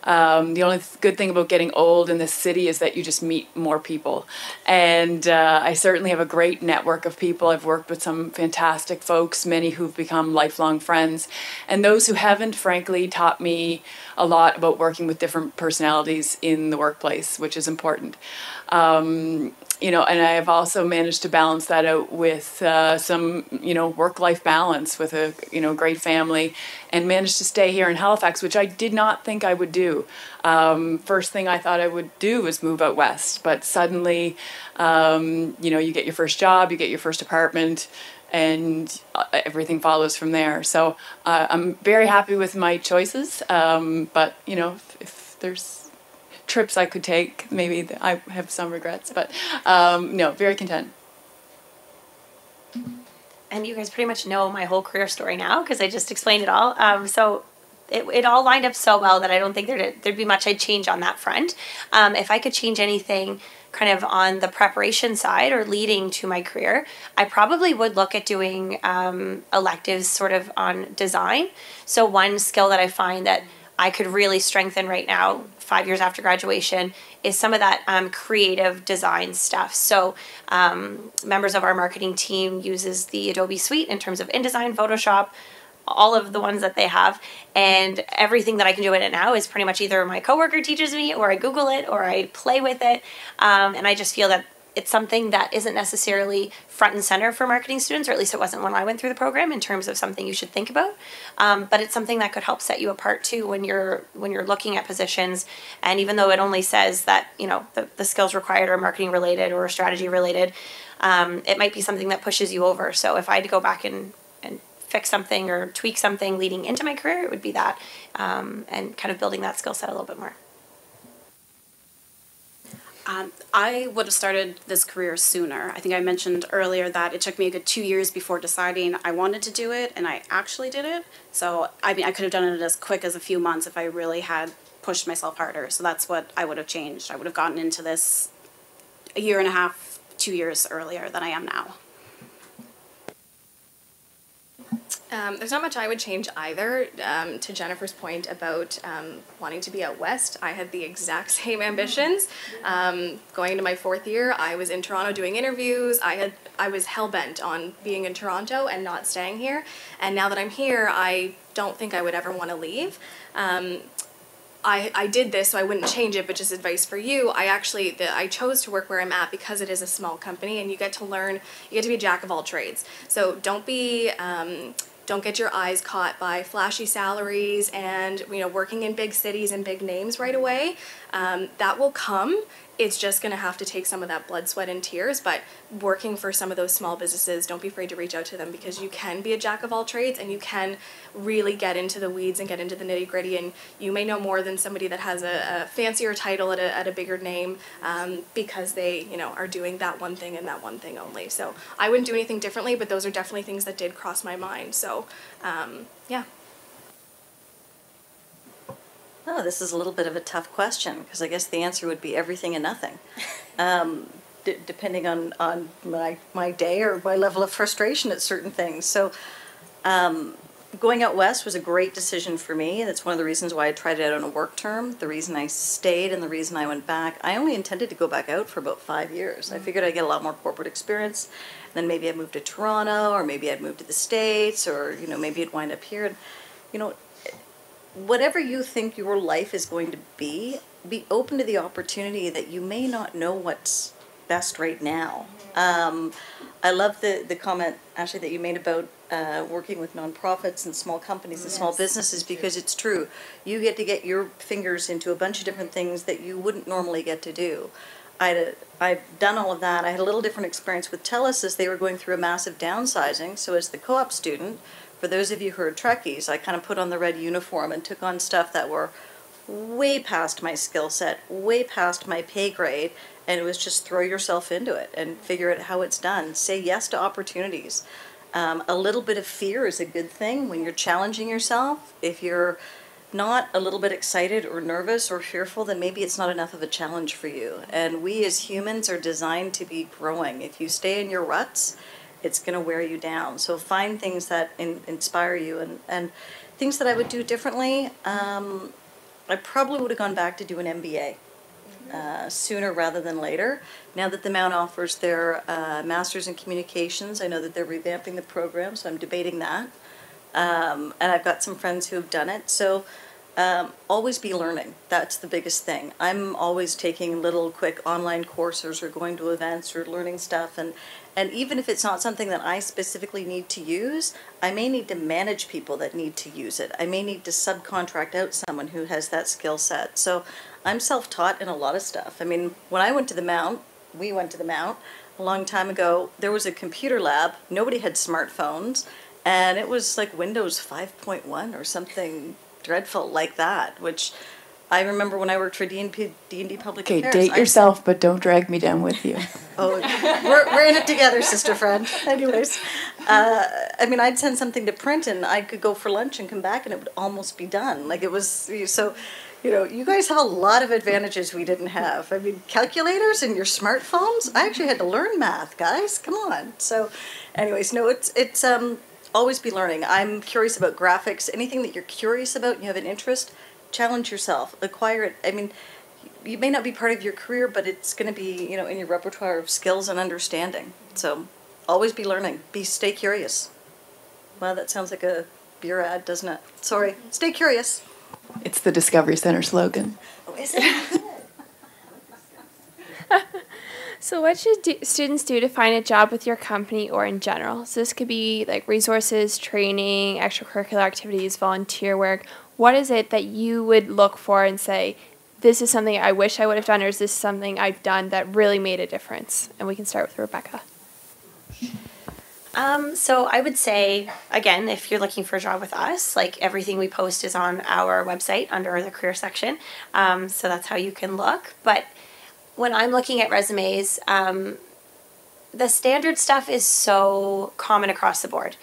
the only good thing about getting old in this city is that you just meet more people. And I certainly have a great network of people. I've worked with some fantastic folks, many who've become lifelong friends. And those who haven't, frankly, taught me a lot about working with different personalities in the workplace, which is important. You know, and I've also managed to balance that out with some, you know, work-life balance with a, you know, great family, and managed to stay here in Halifax, which I did not think I would do. First thing I thought I would do was move out west, but suddenly, you know, you get your first job, you get your first apartment, and everything follows from there. So I'm very happy with my choices, but, you know, if there's trips I could take, maybe I have some regrets, but no, very content. And you guys pretty much know my whole career story now because I just explained it all. So it all lined up so well that I don't think there'd be much I'd change on that front. If I could change anything kind of on the preparation side or leading to my career, I probably would look at doing electives sort of on design. So one skill that I find that I could really strengthen right now, 5 years after graduation, is some of that creative design stuff. So members of our marketing team uses the Adobe Suite in terms of InDesign, Photoshop, all of the ones that they have. And everything that I can do in it now is pretty much either my coworker teaches me, or I Google it, or I play with it. And I just feel that it's something that isn't necessarily front and center for marketing students, or at least it wasn't when I went through the program, in terms of something you should think about. But it's something that could help set you apart too when you're looking at positions. And even though it only says that, you know, the skills required are marketing related or strategy related, it might be something that pushes you over. So if I had to go back and fix something or tweak something leading into my career, it would be that, and kind of building that skill set a little bit more. I would have started this career sooner. I think I mentioned earlier that it took me a good 2 years before deciding I wanted to do it, and I actually did it. So, I mean, I could have done it as quick as a few months if I really had pushed myself harder. So that's what I would have changed. I would have gotten into this a year and a half, 2 years earlier than I am now. There's not much I would change either. To Jennifer's point about wanting to be out west, I had the exact same ambitions. Going into my 4th year, I was in Toronto doing interviews. I was hell-bent on being in Toronto and not staying here. And now that I'm here, I don't think I would ever want to leave. I did this, so I wouldn't change it, but just advice for you. I chose to work where I'm at because it is a small company, and you get to learn, you get to be a jack of all trades. So don't get your eyes caught by flashy salaries and, you know, working in big cities and big names right away. That will come. It's just going to have to take some of that blood, sweat, and tears, but working for some of those small businesses, don't be afraid to reach out to them, because you can be a jack of all trades and you can really get into the weeds and get into the nitty-gritty, and you may know more than somebody that has a fancier title at a bigger name, because they, you know, are doing that one thing and that one thing only. So I wouldn't do anything differently, but those are definitely things that did cross my mind. So, yeah. Oh, this is a little bit of a tough question, because I guess the answer would be everything and nothing, depending on my day or my level of frustration at certain things. So going out west was a great decision for me, and it's one of the reasons why I tried it out on a work term, the reason I stayed and the reason I went back. I only intended to go back out for about 5 years. I figured I'd get a lot more corporate experience, then maybe I'd move to Toronto, or maybe I'd move to the States, or, you know, maybe I'd wind up here. And, you know, whatever you think your life is going to be open to the opportunity that you may not know what's best right now. I love the comment, Ashley, that you made about working with nonprofits and small companies and small businesses, because it's true. You get to get your fingers into a bunch of different things that you wouldn't normally get to do. I've done all of that. I had a little different experience with TELUS as they were going through a massive downsizing. So as the co-op student, for those of you who are Trekkies, I kind of put on the red uniform and took on stuff that were way past my skill set, way past my pay grade, and it was just throw yourself into it and figure out how it's done. Say yes to opportunities. A little bit of fear is a good thing when you're challenging yourself. If you're not a little bit excited or nervous or fearful, then maybe it's not enough of a challenge for you. And we as humans are designed to be growing. If you stay in your ruts, it's going to wear you down. So find things that inspire you, and things that I would do differently. I probably would have gone back to do an MBA sooner rather than later. Now that the Mount offers their Masters in Communications, I know that they're revamping the program, so I'm debating that. And I've got some friends who have done it. So always be learning. That's the biggest thing. I'm always taking little quick online courses or going to events or learning stuff, and even if it's not something that I specifically need to use, I may need to manage people that need to use it. I may need to subcontract out someone who has that skill set. So I'm self-taught in a lot of stuff. I mean, when I went to the Mount, we went to the Mount a long time ago, there was a computer lab. Nobody had smartphones, and it was like Windows 5.1 or something dreadful like that, which I remember when I worked for D&D Public Affairs. Okay, date yourself, but don't drag me down with you. Oh, we're in it together, sister friend. Anyways, I mean, I'd send something to print, and I could go for lunch and come back, and it would almost be done. Like, it was, so, you know, you guys have a lot of advantages we didn't have. I mean, calculators and your smartphones? I actually had to learn math, guys. Come on. So, anyways, no, it's always be learning. I'm curious about graphics. Anything that you're curious about and you have an interest, challenge yourself, acquire it. I mean, you may not be part of your career, but it's going to be, you know, in your repertoire of skills and understanding. So always be learning. Stay curious. Wow, that sounds like a beer ad, doesn't it? Sorry. Stay curious. It's the Discovery Center slogan. Oh, is it? So what should students do to find a job with your company or in general? So this could be like resources, training, extracurricular activities, volunteer work. What is it that you would look for and say, this is something I wish I would have done, or is this something I've done that really made a difference? And we can start with Rebecca. So I would say, again, if you're looking for a job with us, like everything we post is on our website under the career section. So that's how you can look. But when I'm looking at resumes, the standard stuff is so common across the board.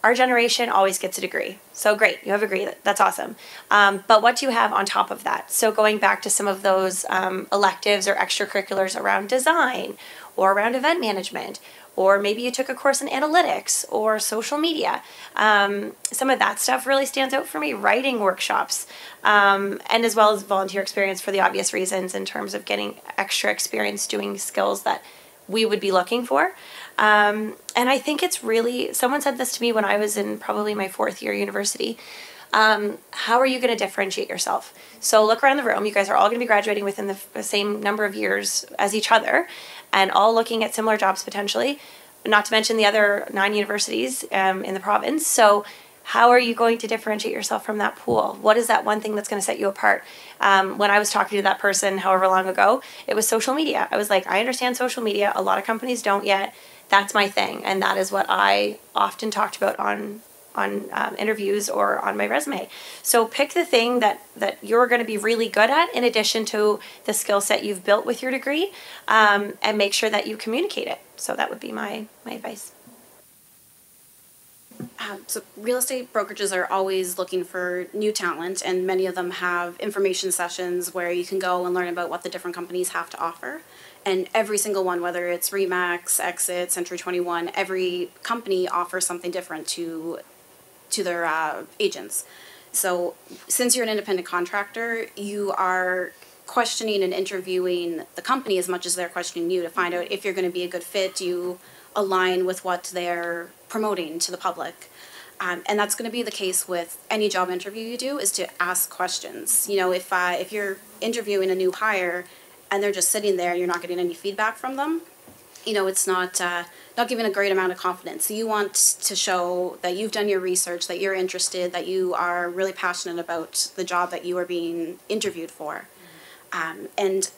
Our generation always gets a degree. So great, you have a degree, that's awesome. But what do you have on top of that? So going back to some of those electives or extracurriculars around design or around event management, or maybe you took a course in analytics or social media. Some of that stuff really stands out for me. Writing workshops, and as well as volunteer experience for the obvious reasons in terms of getting extra experience doing skills that we would be looking for. And I think it's really, someone said this to me when I was in probably my 4th year university. How are you going to differentiate yourself? So look around the room. You guys are all going to be graduating within the same number of years as each other and all looking at similar jobs potentially, not to mention the other 9 universities in the province. So how are you going to differentiate yourself from that pool? What is that one thing that's going to set you apart? When I was talking to that person however long ago, it was social media. I was like, I understand social media. A lot of companies don't yet. That's my thing. And that is what I often talked about on interviews or on my resume. So pick the thing that you're going to be really good at in addition to the skill set you've built with your degree, and make sure that you communicate it. So that would be my advice. So real estate brokerages are always looking for new talent, and many of them have information sessions where you can go and learn about what the different companies have to offer. And every single one, whether it's Remax, Exit, Century 21, every company offers something different to their agents. So since you're an independent contractor, you are questioning and interviewing the company as much as they're questioning you to find out if you're going to be a good fit. Do you align with what they're promoting to the public? And that's going to be the case with any job interview you do, is to ask questions. You know, if you're interviewing a new hire and they're just sitting there and you're not getting any feedback from them, you know, it's not giving a great amount of confidence. So you want to show that you've done your research, that you're interested, that you are really passionate about the job that you are being interviewed for. And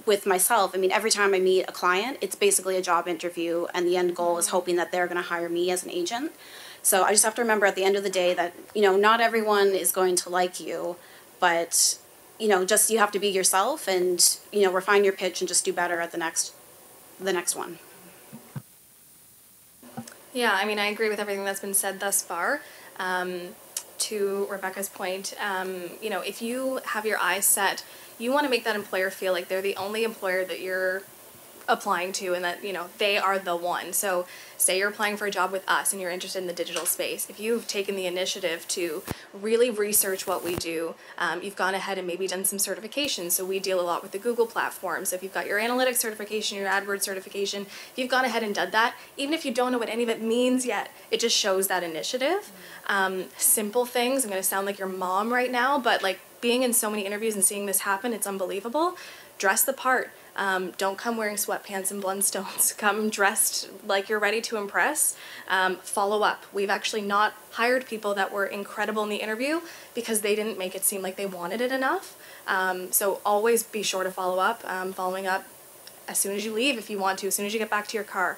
with myself, I mean, every time I meet a client, it's basically a job interview, and the end goal is hoping that they're going to hire me as an agent. So I just have to remember at the end of the day that, you know, not everyone is going to like you, but, you know, just you have to be yourself and, you know, refine your pitch and just do better at the next one. Yeah, I mean, I agree with everything that's been said thus far. To Rebecca's point, you know, if you have your eyes set, you want to make that employer feel like they're the only employer that you're applying to and that, you know, they are the one. So say you're applying for a job with us and you're interested in the digital space. If you've taken the initiative to really research what we do, you've gone ahead and maybe done some certifications. So we deal a lot with the Google platform. So if you've got your analytics certification, your AdWords certification, if you've gone ahead and done that, even if you don't know what any of it means yet, it just shows that initiative. Simple things. I'm going to sound like your mom right now, but like being in so many interviews and seeing this happen, it's unbelievable. Dress the part. Don't come wearing sweatpants and Blundstones. Come dressed like you're ready to impress. Follow up. We've actually not hired people that were incredible in the interview because they didn't make it seem like they wanted it enough. So always be sure to follow up. Following up as soon as you leave if you want to, as soon as you get back to your car.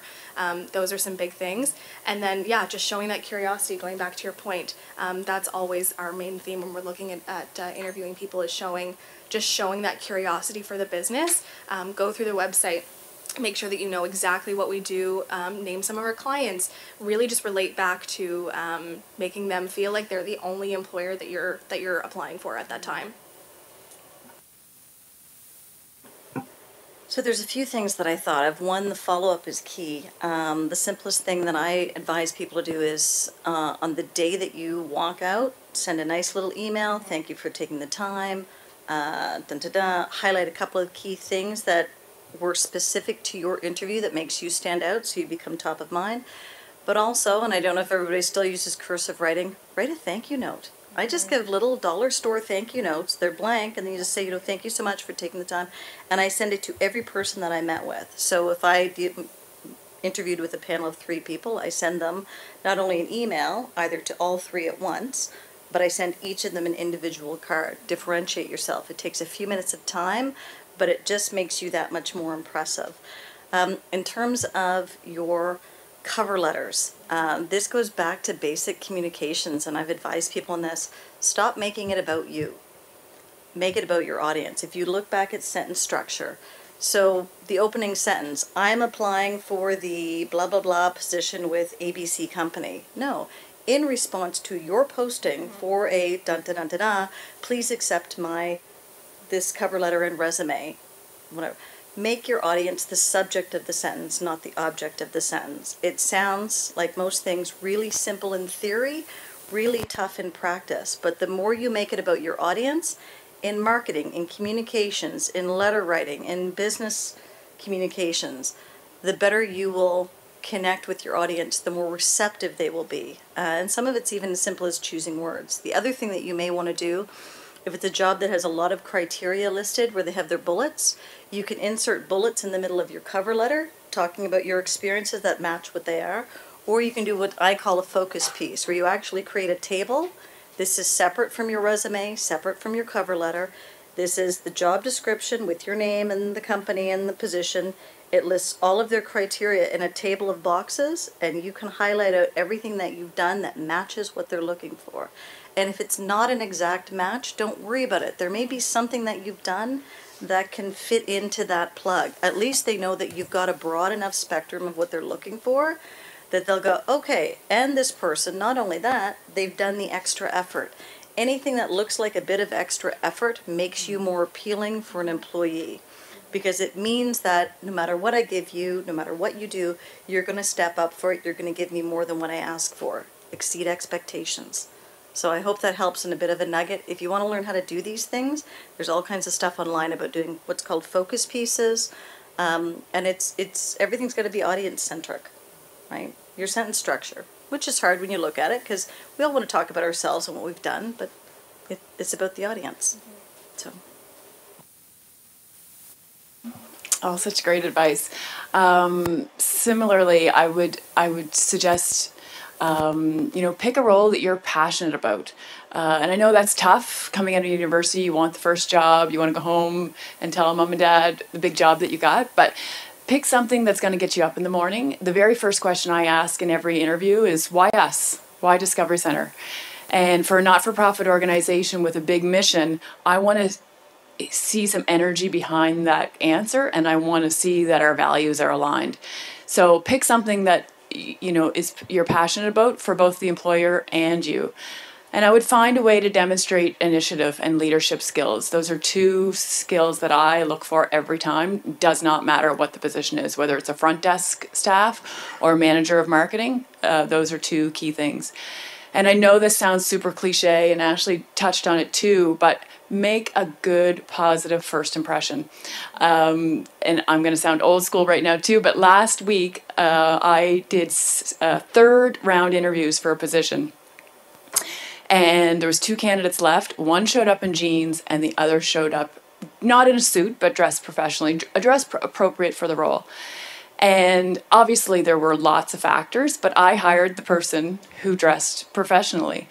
Those are some big things. And then, yeah, just showing that curiosity, going back to your point. That's always our main theme when we're looking at interviewing people, is showing that curiosity for the business. Go through the website, make sure that you know exactly what we do, name some of our clients, really just relate back to making them feel like they're the only employer that you're applying for at that time. So there's a few things that I thought of. One, the follow-up is key. The simplest thing that I advise people to do is on the day that you walk out, send a nice little email, thank you for taking the time, highlight a couple of key things that were specific to your interview that makes you stand out so you become top of mind. But also, and I don't know if everybody still uses cursive writing, write a thank you note. I just give little dollar store thank you notes. They're blank, and then you just say, thank you so much for taking the time. And I send it to every person that I met with. So if I interviewed with a panel of 3 people, I send them not only an email, either to all 3 at once, but I send each of them an individual card. Differentiate yourself. It takes a few minutes of time, but it just makes you that much more impressive. In terms of your cover letters, this goes back to basic communications, and I've advised people on this. Stop making it about you. Make it about your audience. If you look back at sentence structure, so the opening sentence, I'm applying for the blah, blah, blah position with ABC Company. No, in response to your posting for a dun-dun-dun-dun-dun, please accept this cover letter and resume, whatever. Make your audience the subject of the sentence, not the object of the sentence. It sounds, like most things, really simple in theory, really tough in practice. But the more you make it about your audience, in marketing, in communications, in letter writing, in business communications, the better you will connect with your audience, the more receptive they will be. And some of it's even as simple as choosing words. The other thing that you may want to do, if it's a job that has a lot of criteria listed where they have their bullets, you can insert bullets in the middle of your cover letter, talking about your experiences that match what they are. Or you can do what I call a focus piece, where you actually create a table. This is separate from your resume, separate from your cover letter. This is the job description with your name and the company and the position. It lists all of their criteria in a table of boxes, and you can highlight out everything that you've done that matches what they're looking for. And if it's not an exact match, don't worry about it. There may be something that you've done that can fit into that plug. At least they know that you've got a broad enough spectrum of what they're looking for that they'll go, okay, and this person, not only that, they've done the extra effort. Anything that looks like a bit of extra effort makes you more appealing for an employee, because it means that no matter what I give you, no matter what you do, you're going to step up for it. You're going to give me more than what I ask for. Exceed expectations. So I hope that helps in a bit of a nugget. If you want to learn how to do these things, there's all kinds of stuff online about doing what's called focus pieces, and it's everything's got to be audience centric, right? Your sentence structure, which is hard when you look at it, because we all want to talk about ourselves and what we've done, but it's about the audience. So. Oh, such great advice. Similarly, I would suggest, pick a role that you're passionate about. And I know that's tough. Coming out of university, you want the first job, you want to go home and tell mom and dad the big job that you got, but pick something that's going to get you up in the morning. The very first question I ask in every interview is, why us? Why Discovery Center? And for a not-for-profit organization with a big mission, I want to see some energy behind that answer, and I want to see that our values are aligned. So pick something that you're passionate about for both the employer and you. And I would find a way to demonstrate initiative and leadership skills. Those are 2 skills that I look for every time. Does not matter what the position is, whether it's a front desk staff or manager of marketing. Those are 2 key things. And I know this sounds super cliche, and Ashley touched on it too, but make a good, positive first impression. And I'm going to sound old school right now too, but last week I did 3rd round interviews for a position. And there was 2 candidates left. One showed up in jeans, and the other showed up not in a suit, but dressed professionally, dressed appropriate for the role. And obviously there were lots of factors, but I hired the person who dressed professionally.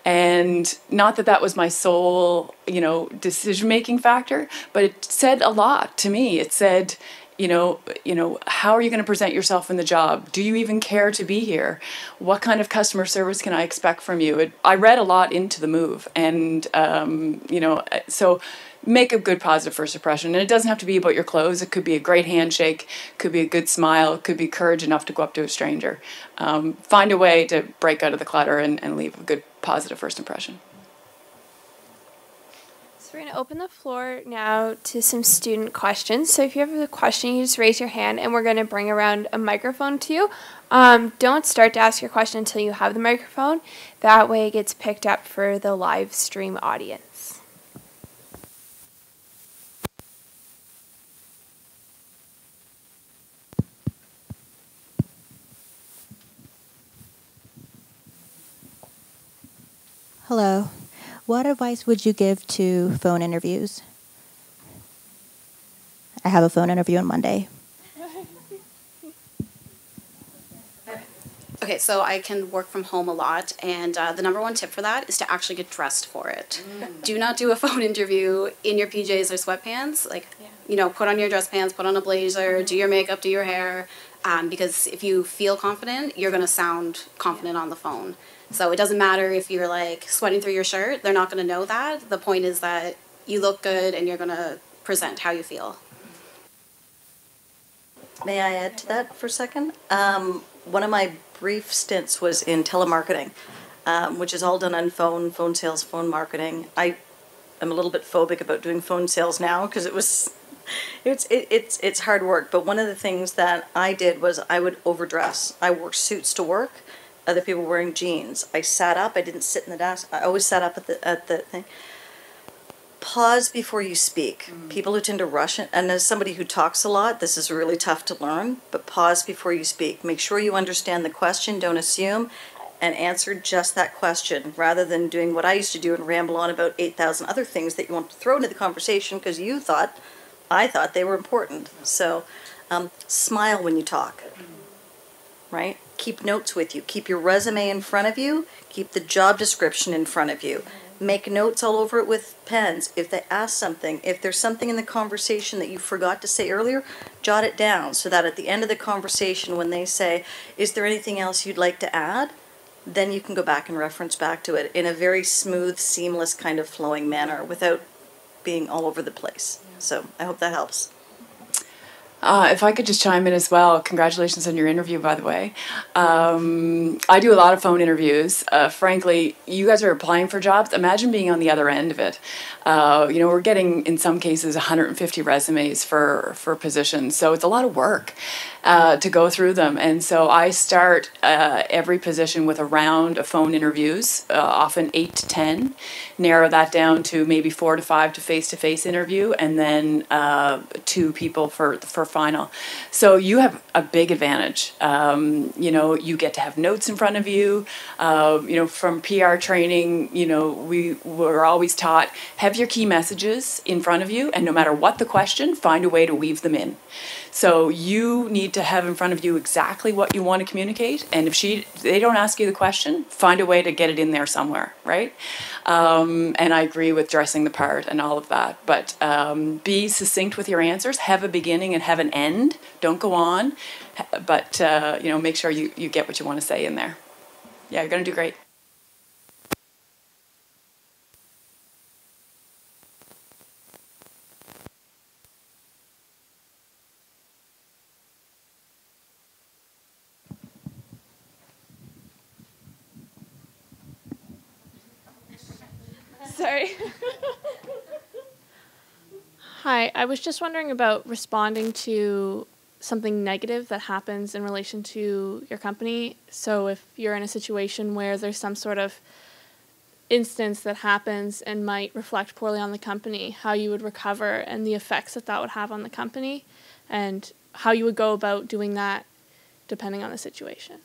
And not that that was my sole, decision-making factor, but it said a lot to me. It said, how are you going to present yourself in the job? Do you even care to be here? What kind of customer service can I expect from you? I read a lot into the move, and, so make a good positive first impression. And it doesn't have to be about your clothes. It could be a great handshake, could be a good smile, could be courage enough to go up to a stranger. Find a way to break out of the clutter and leave a good positive first impression. So we're going to open the floor now to some student questions. So if you have a question, you just raise your hand, and we're going to bring around a microphone to you. Don't start to ask your question until you have the microphone. That way it gets picked up for the live stream audience. Hello. what advice would you give to phone interviews? I have a phone interview on Monday. Okay, so I can work from home a lot, and the number one tip for that is to actually get dressed for it. Do not do a phone interview in your PJs or sweatpants. Put on your dress pants, put on a blazer, do your makeup, do your hair, because if you feel confident, you're going to sound confident on the phone. So it doesn't matter if you're sweating through your shirt, they're not going to know that. The point is that you look good and you're going to present how you feel. May I add to that for a second? One of my brief stints was in telemarketing, which is all done on phone sales, phone marketing. I am a little bit phobic about doing phone sales now because it's hard work. But one of the things that I did was I would overdress. I wore suits to work. Other people were wearing jeans. I sat up. I didn't sit in the desk. I always sat up at the thing. Pause before you speak. People who tend to rush, and as somebody who talks a lot, this is really tough to learn, but pause before you speak. Make sure you understand the question, don't assume, and answer just that question, rather than doing what I used to do and ramble on about 8,000 other things that you want to throw into the conversation because I thought they were important. So smile when you talk, right? Keep notes with you. Keep your resume in front of you. Keep the job description in front of you. Make notes all over it with pens. If they ask something, if there's something in the conversation that you forgot to say earlier, jot it down so that at the end of the conversation when they say, is there anything else you'd like to add? Then you can go back and reference back to it in a very smooth, seamless kind of flowing manner without being all over the place. So I hope that helps. If I could just chime in as well, congratulations on your interview, by the way. I do a lot of phone interviews. Frankly, you guys are applying for jobs. Imagine being on the other end of it. We're getting, in some cases, 150 resumes for positions. So it's a lot of work to go through them. And so I start every position with a round of phone interviews, often 8 to 10. Narrow that down to maybe 4 to 5 to face-to-face interview, and then 2 people for final. So you have a big advantage. You get to have notes in front of you. From PR training, we were always taught, have your key messages in front of you, and no matter what the question, find a way to weave them in. So you need to have in front of you exactly what you want to communicate, and if they don't ask you the question, find a way to get it in there somewhere, right? And I agree with dressing the part and all of that, but be succinct with your answers, have a beginning and have an end, don't go on, but make sure you get what you want to say in there. Yeah, you're going to do great. Sorry. Hi, I was just wondering about responding to something negative that happens in relation to your company. So if you're in a situation where there's some sort of instance that happens and might reflect poorly on the company, how you would recover and the effects that would have on the company, and how you would go about doing that depending on the situation.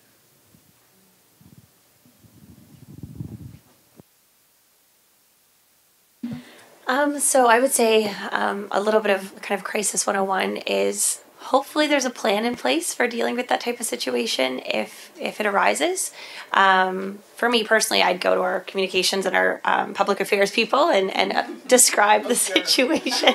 So I would say a little bit of kind of Crisis 101 is hopefully there's a plan in place for dealing with that type of situation if it arises. For me personally, I'd go to our communications and our public affairs people and describe the situation.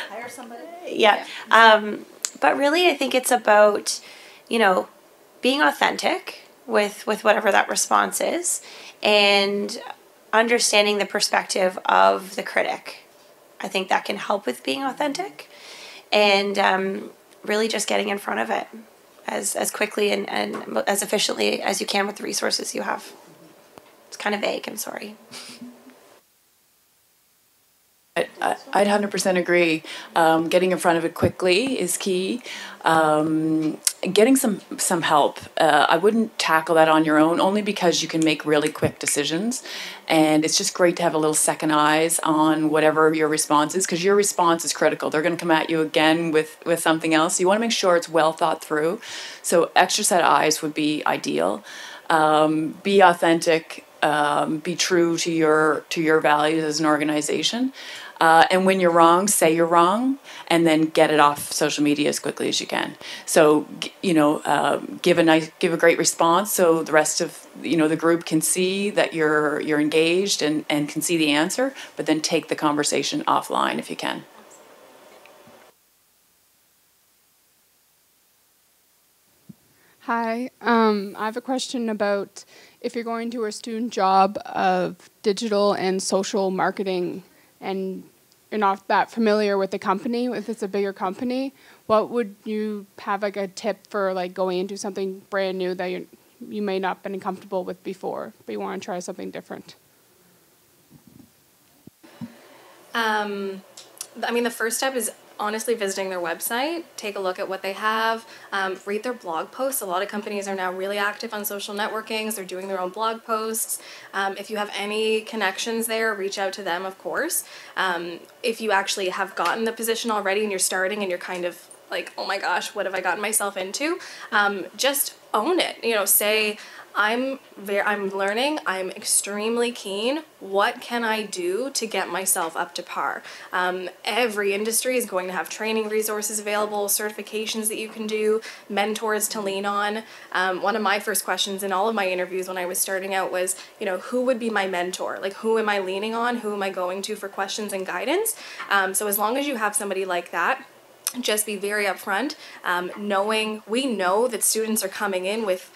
Hire somebody. Yeah. But really, I think it's about, being authentic with whatever that response is, and understanding the perspective of the critic. I think that can help with being authentic, and really just getting in front of it as quickly and as efficiently as you can with the resources you have. It's kind of vague, I'm sorry. I'd 100% agree. Getting in front of it quickly is key. Getting some help. I wouldn't tackle that on your own, only because you can make really quick decisions. And it's just great to have a little second eyes on whatever your response is, because your response is critical. They're going to come at you again with something else. You want to make sure it's well thought through. So extra set of eyes would be ideal. Be authentic. be true to your values as an organization. And when you're wrong, say you're wrong, and then get it off social media as quickly as you can. So, give a great response so the rest of the group can see that you're engaged and can see the answer. But then take the conversation offline if you can. Hi, I have a question about if you're going to a student job of digital and social marketing and you're not that familiar with the company, if it's a bigger company, what would you have like a tip for like going into something brand new that you may not have been comfortable with before, but you want to try something different? The first step is honestly visiting their website, take a look at what they have, read their blog posts. A lot of companies are now really active on social networkings. They're doing their own blog posts. If you have any connections there, reach out to them, of course. If you actually have gotten the position already and you're starting and you're kind of like, oh my gosh, what have I gotten myself into? Just own it. Say, I'm learning, I'm extremely keen. What can I do to get myself up to par? Every industry is going to have training resources available, certifications that you can do, mentors to lean on. One of my first questions in all of my interviews when I was starting out was, who would be my mentor? Like, who am I leaning on? Who am I going to for questions and guidance? So as long as you have somebody like that, just be very upfront, we know that students are coming in with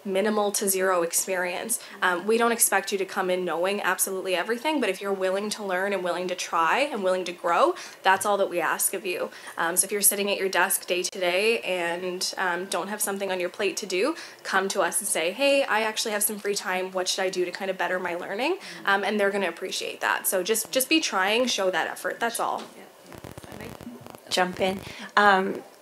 minimal to zero experience. We don't expect you to come in knowing absolutely everything, but if you're willing to learn and willing to try and willing to grow, that's all that we ask of you. So if you're sitting at your desk day to day and don't have something on your plate to do, come to us and say, hey, I actually have some free time. What should I do to kind of better my learning? And they're going to appreciate that. So just be trying, show that effort. That's all. Jump in.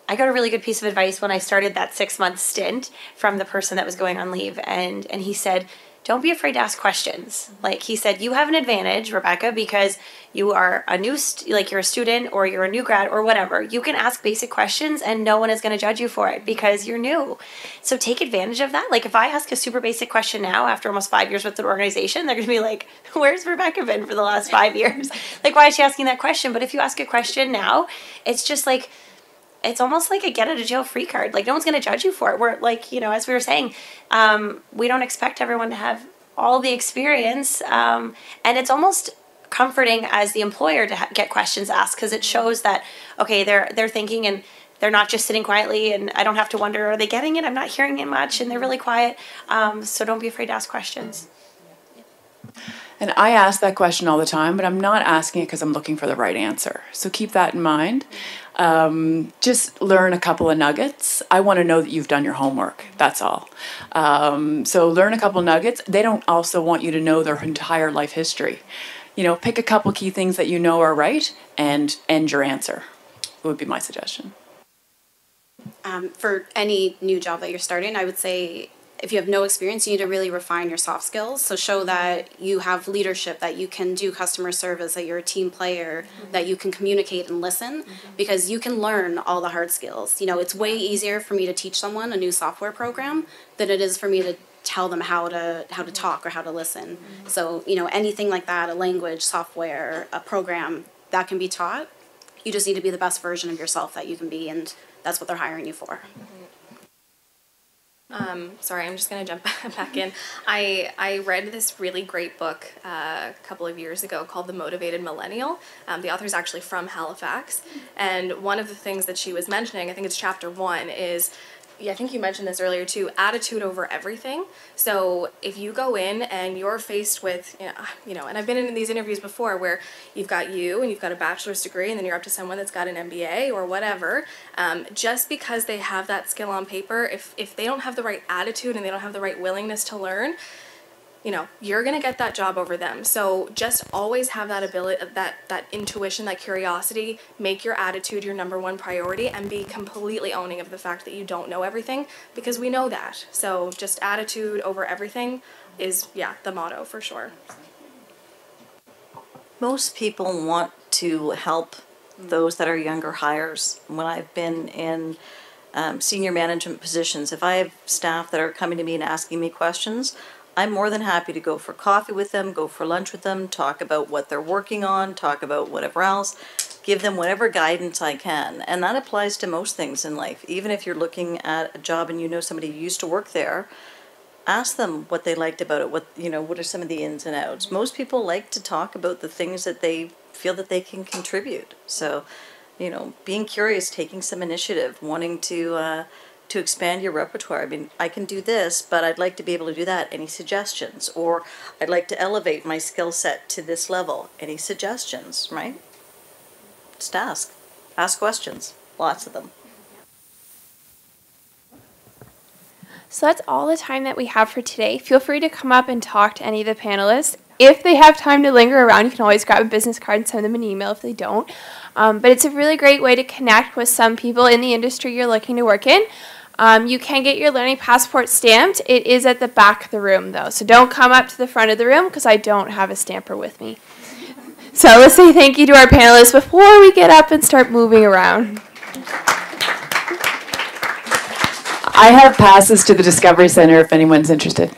I got a really good piece of advice when I started that 6-month stint from the person that was going on leave. And he said, don't be afraid to ask questions. Like he said, you have an advantage, Rebecca, because you are a new, you're a student or you're a new grad or whatever. You can ask basic questions and no one is going to judge you for it because you're new. So take advantage of that. Like if I ask a super basic question now after almost 5 years with an organization, they're going to be like, where's Rebecca been for the last 5 years? Like, why is she asking that question? But if you ask a question now, it's just like, it's almost like a get out of jail free card. Like no one's going to judge you for it. We're like, as we were saying, we don't expect everyone to have all the experience. And it's almost comforting as the employer to get questions asked because it shows that, okay, they're thinking and they're not just sitting quietly and I don't have to wonder, are they getting it? I'm not hearing it much and they're really quiet. So don't be afraid to ask questions. And I ask that question all the time, but I'm not asking it because I'm looking for the right answer. So keep that in mind. Just learn a couple of nuggets. I want to know that you've done your homework. That's all. So learn a couple of nuggets. They don't also want you to know their entire life history. Pick a couple key things that you know are right and end your answer. Would be my suggestion. For any new job that you're starting, I would say if you have no experience, you need to really refine your soft skills. So show that you have leadership, that you can do customer service, that you're a team player, that you can communicate and listen, because you can learn all the hard skills. It's way easier for me to teach someone a new software program than it is for me to tell them how to talk or how to listen. So, anything like that, a language, software, a program, that can be taught. You just need to be the best version of yourself that you can be, and that's what they're hiring you for. Sorry, I'm just going to jump back in. I read this really great book a couple of years ago called The Motivated Millennial. The author's actually from Halifax. And one of the things that she was mentioning, I think it's chapter 1, is, I think you mentioned this earlier too, attitude over everything. So if you go in and you're faced with, and I've been in these interviews before where you've got you and you've got a bachelor's degree and then you're up to someone that's got an MBA or whatever, just because they have that skill on paper, if they don't have the right attitude and they don't have the right willingness to learn, you're going to get that job over them. So just always have that ability, that intuition, that curiosity, make your attitude your number one priority and be completely owning of the fact that you don't know everything, because we know that. So just attitude over everything is, the motto for sure. Most people want to help those that are younger hires. When I've been in senior management positions, if I have staff that are coming to me and asking me questions, I'm more than happy to go for coffee with them, go for lunch with them, talk about what they're working on, talk about whatever else, give them whatever guidance I can. And that applies to most things in life. Even if you're looking at a job and you know somebody who used to work there, ask them what they liked about it, what are some of the ins and outs. Most people like to talk about the things that they feel that they can contribute. So, being curious, taking some initiative, wanting to expand your repertoire. I mean, I can do this, but I'd like to be able to do that. Any suggestions? Or I'd like to elevate my skill set to this level. Any suggestions, right? Just ask. Ask questions. Lots of them. So that's all the time that we have for today. Feel free to come up and talk to any of the panelists. If they have time to linger around, you can always grab a business card and send them an email if they don't. But it's a really great way to connect with some people in the industry you're looking to work in. You can get your learning passport stamped. It is at the back of the room, though. So don't come up to the front of the room because I don't have a stamper with me. So let's say thank you to our panelists before we get up and start moving around. I have passes to the Discovery Center if anyone's interested.